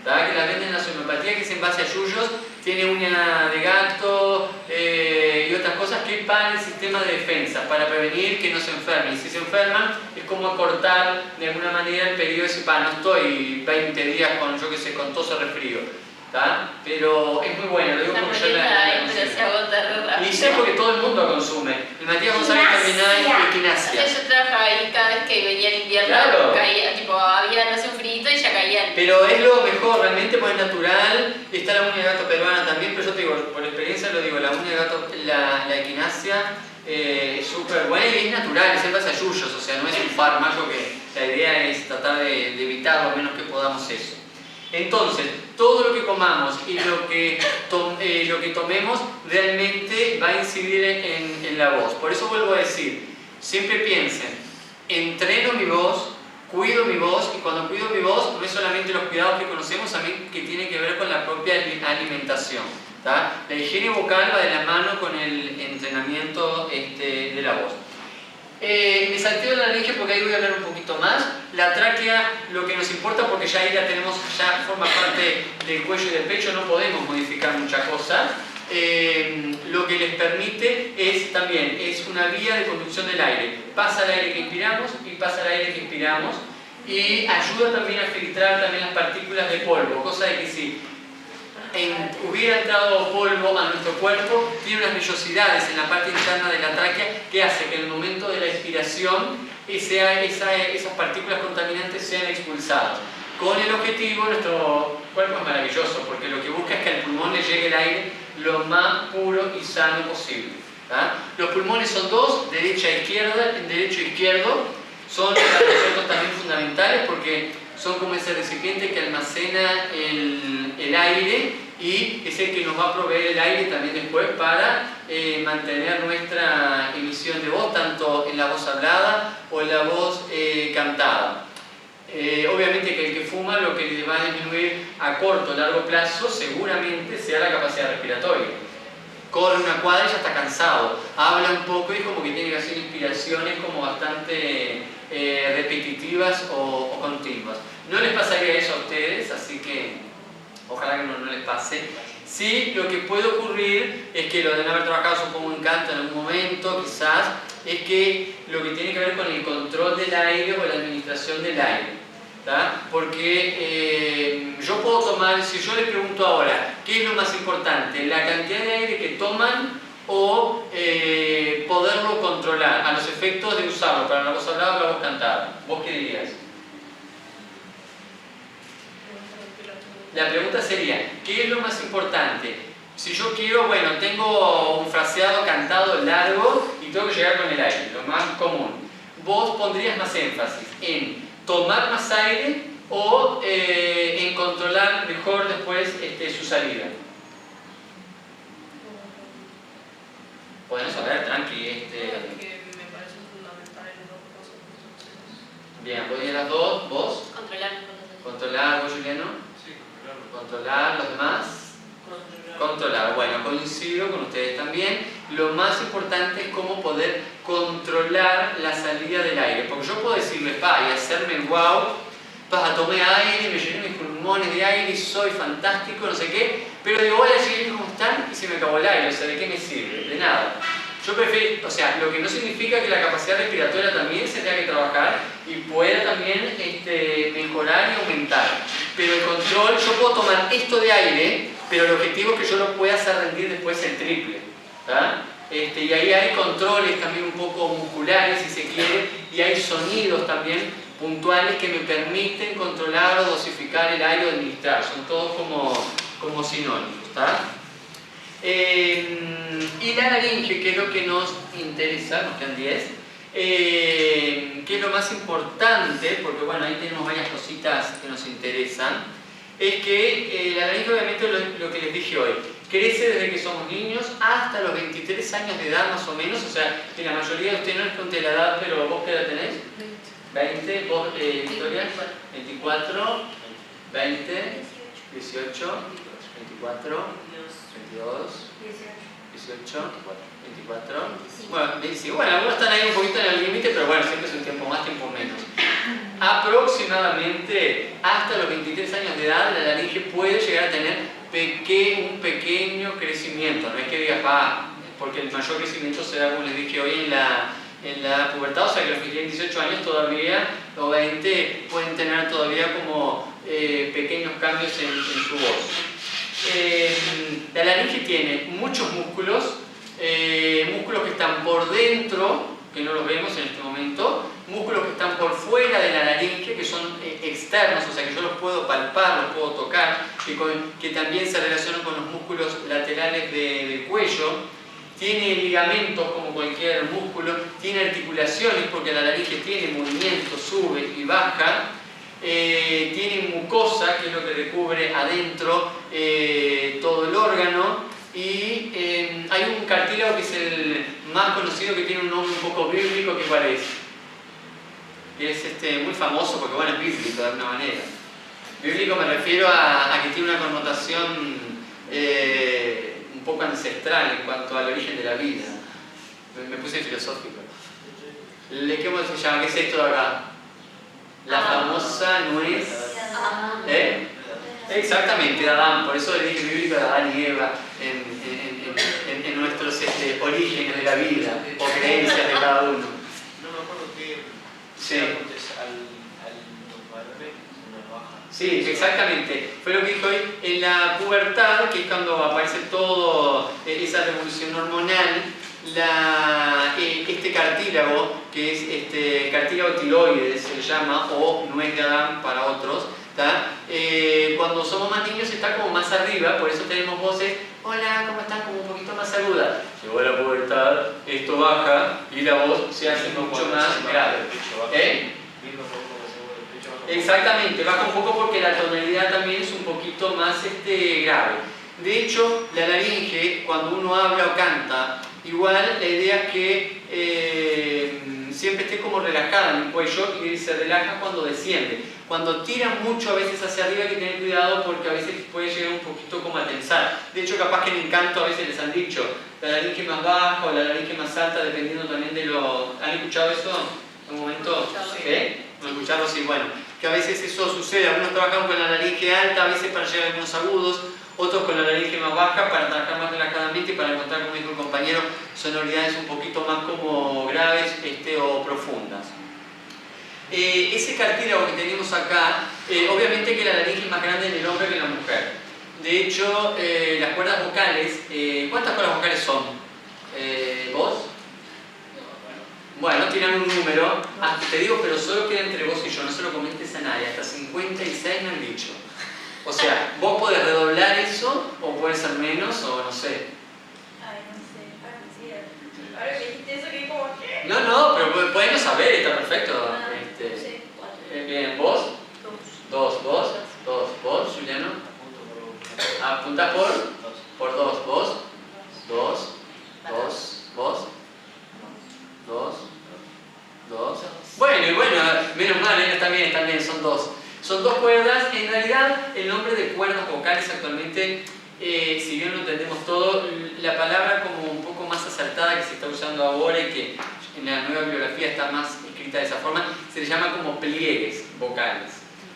¿Verdad? Que la venden en la homeopatía, que es en base a yuyos, tiene uña de gato y otras cosas que para el sistema de defensa, para prevenir que no se enfermen. Y si se enferman, es como acortar de alguna manera el periodo de decir, no estoy 20 días con, yo qué sé, con tos o resfrío. ¿Tá? Pero es muy bueno, lo digo porque yo la pero se agota re rápido. y sé porque todo el mundo consume. El Matías González también hay equinacia. Yo trabajaba ahí cada vez que venía el invierno, Claro. caía, tipo, había no sé, un frito y ya caían. Pero es lo mejor, realmente, pues es natural. Está la uña de gato peruana también, pero yo te digo, por experiencia lo digo, la uña de gato, la equinacia es súper buena y es natural, es en base a yuyos, o sea, no es un fármaco que la idea es tratar de evitar lo menos que podamos eso. Entonces, todo lo que comamos y lo que tomemos realmente va a incidir en la voz. Por eso vuelvo a decir, siempre piensen, entreno mi voz, cuido mi voz, y cuando cuido mi voz no es solamente los cuidados que conocemos, también que tiene que ver con la propia alimentación. ¿Tá? La higiene vocal va de la mano con el entrenamiento de la voz. Me salteo de la laringe porque ahí voy a hablar un poquito más. La tráquea, lo que nos importa, porque ya ahí la tenemos, ya forma parte del cuello y del pecho, no podemos modificar muchas cosas. Lo que les permite es una vía de conducción del aire. Pasa el aire que inspiramos y pasa el aire que expiramos, y ayuda también a filtrar también las partículas de polvo, cosa de que si hubiera entrado polvo a nuestro cuerpo, tiene unas vellosidades en la parte interna de la tráquea que hace que en el momento de la expiración esas partículas contaminantes sean expulsadas. Con el objetivo, nuestro cuerpo es maravilloso, porque lo que busca es que al pulmón le llegue el aire lo más puro y sano posible. ¿Tá? Los pulmones son dos, derecha e izquierda, derecho e izquierdo, son para nosotros también fundamentales porque son como ese recipiente que almacena el aire y es el que nos va a proveer el aire también después para mantener nuestra emisión de voz, tanto en la voz hablada o en la voz cantada. Obviamente que el que fuma lo que le va a disminuir a corto o largo plazo seguramente sea la capacidad respiratoria. Corre una cuadra y ya está cansado, habla un poco y como que tiene que hacer inspiraciones como bastante repetitivas o continuas. No les pasaría eso a ustedes, así que ojalá que no les pase. Sí, lo que puede ocurrir es que lo deben haber trabajado, supongo, en canto en algún momento, quizás, es que lo que tiene que ver con el control del aire o la administración del aire. ¿Tá? Porque yo puedo tomar, si yo les pregunto ahora, ¿qué es lo más importante? ¿La cantidad de aire que toman o poderlo controlar a los efectos de usarlo para la voz hablada o la voz cantada? ¿Vos qué dirías? La pregunta sería, ¿qué es lo más importante? Si yo quiero, tengo un fraseado cantado largo y tengo que llegar con el aire, lo más común. Vos pondrías más énfasis en tomar más aire o en controlar mejor después su salida. Podemos hablar tranqui. Porque me parece fundamental en dos cosas. Bien, voy a las dos. ¿Vos? Controlar, ¿vos, Juliano? Sí, claro. Controlar, ¿los demás? Controlar, bueno, coincido con ustedes también. Lo más importante es cómo poder controlar la salida del aire. Porque yo puedo decirles, y hacerme el wow, tomé aire, me llené mis pulmones de aire y soy fantástico, no sé qué, pero digo, voy a seguir como están y se me acabó el aire, o sea, ¿de qué me sirve? De nada. Yo prefiero, lo que no significa que la capacidad respiratoria también se tenga que trabajar y pueda también mejorar y aumentar. Pero el control, yo puedo tomar esto de aire, pero el objetivo es que yo lo pueda hacer rendir después el triple. ¿Tá? Y ahí hay controles también un poco musculares, si se quiere, y hay sonidos también puntuales que me permiten controlar o dosificar el aire o administrar. Son todos como sinónimos. ¿Tá? Y la laringe, que es lo que nos interesa, nos quedan 10, que es lo más importante, porque ahí tenemos varias cositas que nos interesan, es que la laringe, obviamente, lo que les dije hoy, crece desde que somos niños hasta los 23 años de edad más o menos, o sea, que la mayoría de ustedes no les pregunté la edad, pero ¿vos qué edad tenés? 20, ¿vos, Victoria? 24, 20, 18, 24, 22, 18, 24. Bueno, algunos están ahí un poquito en el límite, pero bueno, siempre es un tiempo más, tiempo menos. Aproximadamente hasta los 23 años de edad, la laringe puede llegar a tener un pequeño crecimiento. No es que digas, porque el mayor crecimiento se da, como les dije hoy, en la pubertad, o sea que los que tienen 18 años todavía, o 20, pueden tener todavía como pequeños cambios en su voz. La laringe tiene muchos músculos que están por dentro, que no los vemos en este momento, músculos que están por fuera de la laringe, que son externos, o sea que yo los puedo palpar, los puedo tocar, que también se relacionan con los músculos laterales del cuello. Tiene ligamentos como cualquier músculo, tiene articulaciones porque la laringe tiene movimiento, sube y baja. Tiene mucosa, que es lo que recubre adentro todo el órgano, y hay un cartílago que es el más conocido, que tiene un nombre un poco bíblico, que ¿cuál es? Que es muy famoso porque bueno, es bíblico de alguna manera. Bíblico me refiero a que tiene una connotación un poco ancestral en cuanto al origen de la vida. Me puse filosófico. ¿Cómo se llama? ¿Qué es esto de acá? La famosa nuez. Exactamente, de Adán. Por eso le dije bíblico de Adán y Eva en nuestros orígenes de la vida o creencias de cada uno. No me acuerdo qué. Sí. Sí, Sí, exactamente. Fue lo que dijo hoy. En la pubertad, que es cuando aparece toda esa revolución hormonal, este cartílago, que es cartílago tiroides, se le llama, o nuez de Adán para otros, cuando somos más niños está como más arriba, por eso tenemos voces, hola, ¿cómo estás? Como un poquito más aguda. Llegó la pubertad, esto baja y la voz se hace mucho más grave. Exactamente, baja un poco porque la tonalidad también es un poquito más grave. De hecho, la laringe, cuando uno habla o canta, igual la idea es que siempre esté como relajada en el cuello y se relaja cuando desciende. Cuando tira mucho a veces hacia arriba hay que tener cuidado porque a veces puede llegar un poquito como a tensar. De hecho, capaz que en el canto a veces les han dicho la laringe más baja o la laringe más alta, dependiendo también de lo... ¿Han escuchado eso en un momento? ¿No escucharlo? Sí, bueno. Que a veces eso sucede. Algunos trabajan con la laringe alta, a veces para llegar a algunos agudos, otros con la laringe más baja para trabajar más relajadamente y para encontrar, como dijo el compañero, sonoridades un poquito más como graves o profundas. Ese cartílago que tenemos acá, obviamente que la laringe es más grande en el hombre que en la mujer. De hecho, las cuerdas vocales, ¿cuántas cuerdas vocales son? ¿Vos? Bueno, tiran un número, te digo, pero solo queda entre vos y yo, no se lo comentes a nadie, hasta 56 me han dicho. O sea, vos podés redoblar eso, o puede ser menos, o no sé. Ay, no sé, ahora que dijiste eso, que como que... No, pero pueden no saber, está perfecto. Sí, 4. Bien, ¿vos? 2, vos, Juliano. Apuntás por 2, vos. 2, vos. 2. Bueno, menos mal, están bien, son 2. Son 2 cuerdas. En realidad, el nombre de cuerdas vocales actualmente, si bien lo entendemos todo, la palabra como un poco más acertada que se está usando ahora y que en la nueva bibliografía está más escrita de esa forma, se le llama como pliegues vocales.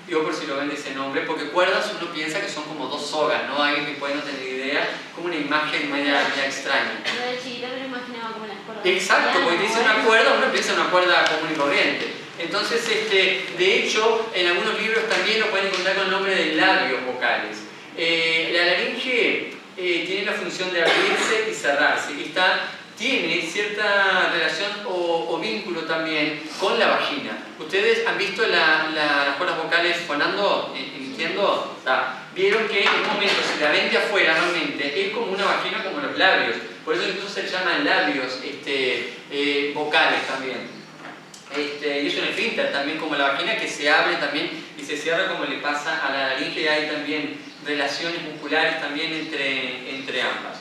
Digo por si lo ven de ese nombre, porque cuerdas uno piensa que son como 2 sogas, ¿no? Alguien que puede no tener idea, como una imagen media extraña. Yo de chiquita me lo imaginaba como las cuerdas. Exacto, porque dice una cuerda, uno piensa en una cuerda común y corriente. Entonces, de hecho, en algunos libros también lo pueden encontrar con el nombre de labios vocales. La laringe tiene la función de abrirse y cerrarse, y tiene cierta relación o vínculo también con la vagina. ¿Ustedes han visto las cuerdas vocales fonando, emitiendo? Vieron que en un momento, si la ven de afuera realmente, es como una vagina como los labios. Por eso incluso se le llaman labios vocales también. Y es un esfínter también como la vagina que se abre también y se cierra como le pasa a la laringe, y hay también relaciones musculares también entre ambas.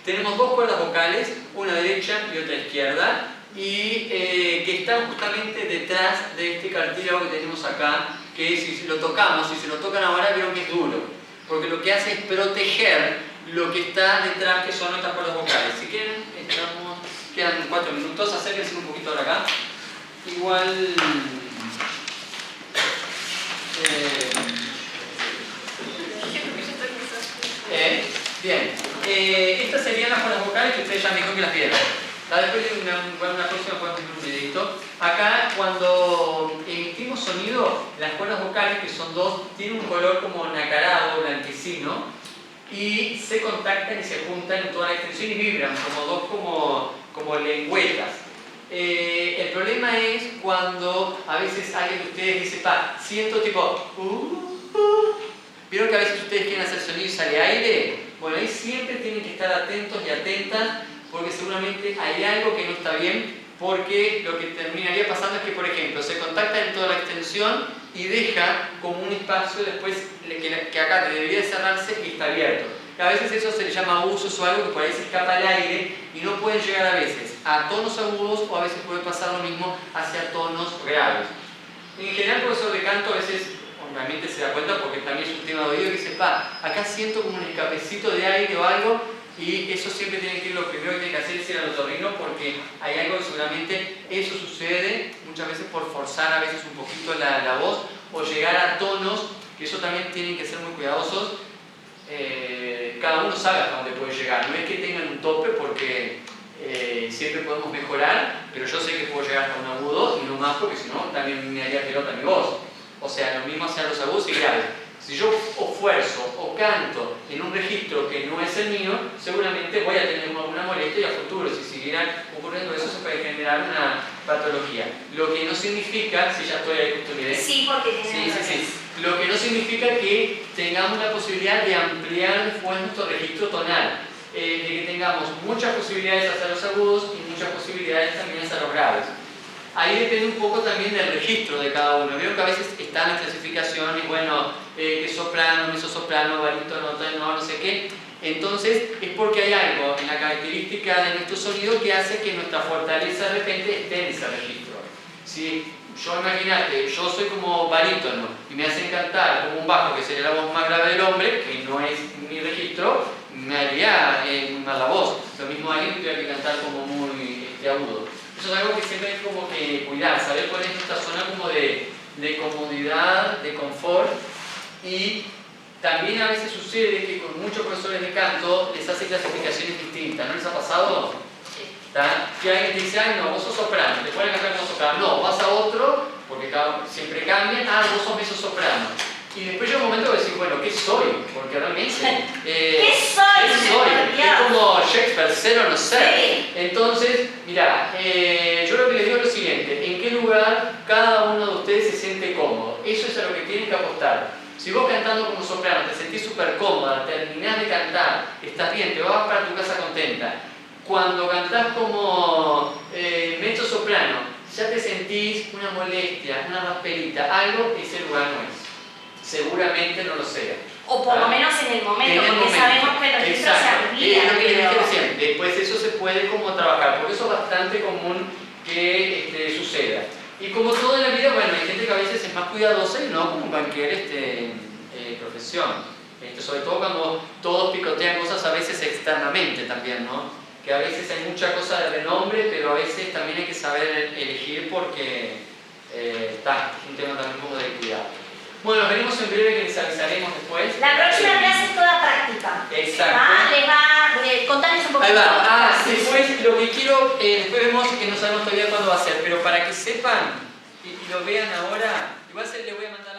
Tenemos dos cuerdas vocales, una derecha y otra izquierda, y que están justamente detrás de este cartílago que tenemos acá, que si lo tocamos, si se lo tocan ahora, vieron que es duro, porque lo que hace es proteger lo que está detrás, que son nuestras cuerdas vocales. Si quieren, quedan 4 minutos, acérquense un poquito ahora acá. Igual... bien, estas serían las cuerdas vocales que ustedes ya me dijeron que las vieron. Después de una próxima podemos ver un videito. Acá, cuando emitimos sonido, las cuerdas vocales, que son dos, tienen un color como nacarado, blanquecino, y se contactan y se juntan en toda la extensión y vibran como dos como lengüetas. El problema es cuando a veces alguien de ustedes dice, siento tipo ¿vieron que a veces ustedes quieren hacer sonido y sale aire? Bueno, ahí siempre tienen que estar atentos y atentas, porque seguramente hay algo que no está bien, porque lo que terminaría pasando es que, por ejemplo, se contacta en toda la extensión y deja como un espacio después que acá debería de cerrarse y está abierto. A veces eso se le llama abusos o algo que por ahí se escapa el aire y no pueden llegar a veces a tonos agudos, o a veces puede pasar lo mismo hacia tonos graves. En general, el profesor de canto a veces obviamente se da cuenta, porque también es un tema de oído, y dice, acá siento como un escapecito de aire o algo, y eso siempre tiene que ir, lo primero que tiene que hacer es ir al otorrino, porque hay algo que seguramente eso sucede muchas veces por forzar a veces un poquito la voz, o llegar a tonos, que eso también tienen que ser muy cuidadosos. Cada uno sabe hasta dónde puede llegar, no es que tengan un tope, porque siempre podemos mejorar, pero yo sé que puedo llegar hasta un agudo y no más, porque si no también me haría pelota mi voz. O sea, lo mismo hacia los agudos y graves. Si yo esfuerzo o canto en un registro que no es el mío, seguramente voy a tener alguna molestia, y a futuro, si siguiera ocurriendo eso, se puede generar una patología. Lo que no significa, si ya estoy ahí justo miré. Sí, porque tiene Sí. Lo que no significa que tengamos la posibilidad de ampliar después nuestro registro tonal. De que tengamos muchas posibilidades hacia los agudos y muchas posibilidades también hacia los graves. Ahí depende un poco también del registro de cada uno. Veo que a veces están las clasificaciones, bueno, que soprano, mezzosoprano, barítono, tenor, no sé qué. Entonces es porque hay algo en la característica de nuestro sonido que hace que nuestra fortaleza de repente esté en ese registro. Si yo, imagínate, yo soy como barítono y me hacen cantar como un bajo, que sería la voz más grave del hombre, que no es mi registro, me haría muy mal la voz. Lo mismo alguien que tuviera que cantar como muy agudo. Eso es algo que siempre hay como que cuidar, saber cuál es nuestra zona como de comodidad, de confort. Y también a veces sucede que con muchos profesores de canto les hace clasificaciones distintas. ¿No les ha pasado? Que alguien dice, no, vos sos soprano, te ponen a cantar como soprano. No, vas a otro, porque siempre cambian, vos sos mezzosoprano. Y después llega un momento de decir, bueno, ¿qué soy? Porque realmente... ¿Qué soy? Es como Shakespeare, ser o no ser. Sí. Entonces, mirá, yo lo que les digo es lo siguiente: ¿en qué lugar cada uno de ustedes se siente cómodo? Eso es a lo que tienen que apostar. Si vos cantando como soprano te sentís súper cómoda, terminás de cantar, estás bien, te vas para tu casa contenta. Cuando cantás como mezzosoprano, ya te sentís una molestia, una rasperita, algo, ese lugar no es. Seguramente no lo sea. O por lo menos en el momento, porque sabemos que el registro se amplía. Es lo que les dije recién. Después eso se puede como trabajar, porque eso es bastante común que suceda. Y como todo en la vida, bueno, hay gente que a veces es más cuidadosa y no como en cualquier profesión. Sobre todo cuando todos picotean cosas a veces externamente también, ¿no? Que a veces hay mucha cosa de renombre, pero a veces también hay que saber elegir, porque es un tema también como de cuidado. Bueno, nos veremos en breve, que les avisaremos después. La próxima clase es toda práctica. Exacto. Les va, contarles un poquito. Ahí va. Después lo que quiero, después vemos que no sabemos todavía cuándo va a ser, pero para que sepan y lo vean ahora, igual le voy a mandar.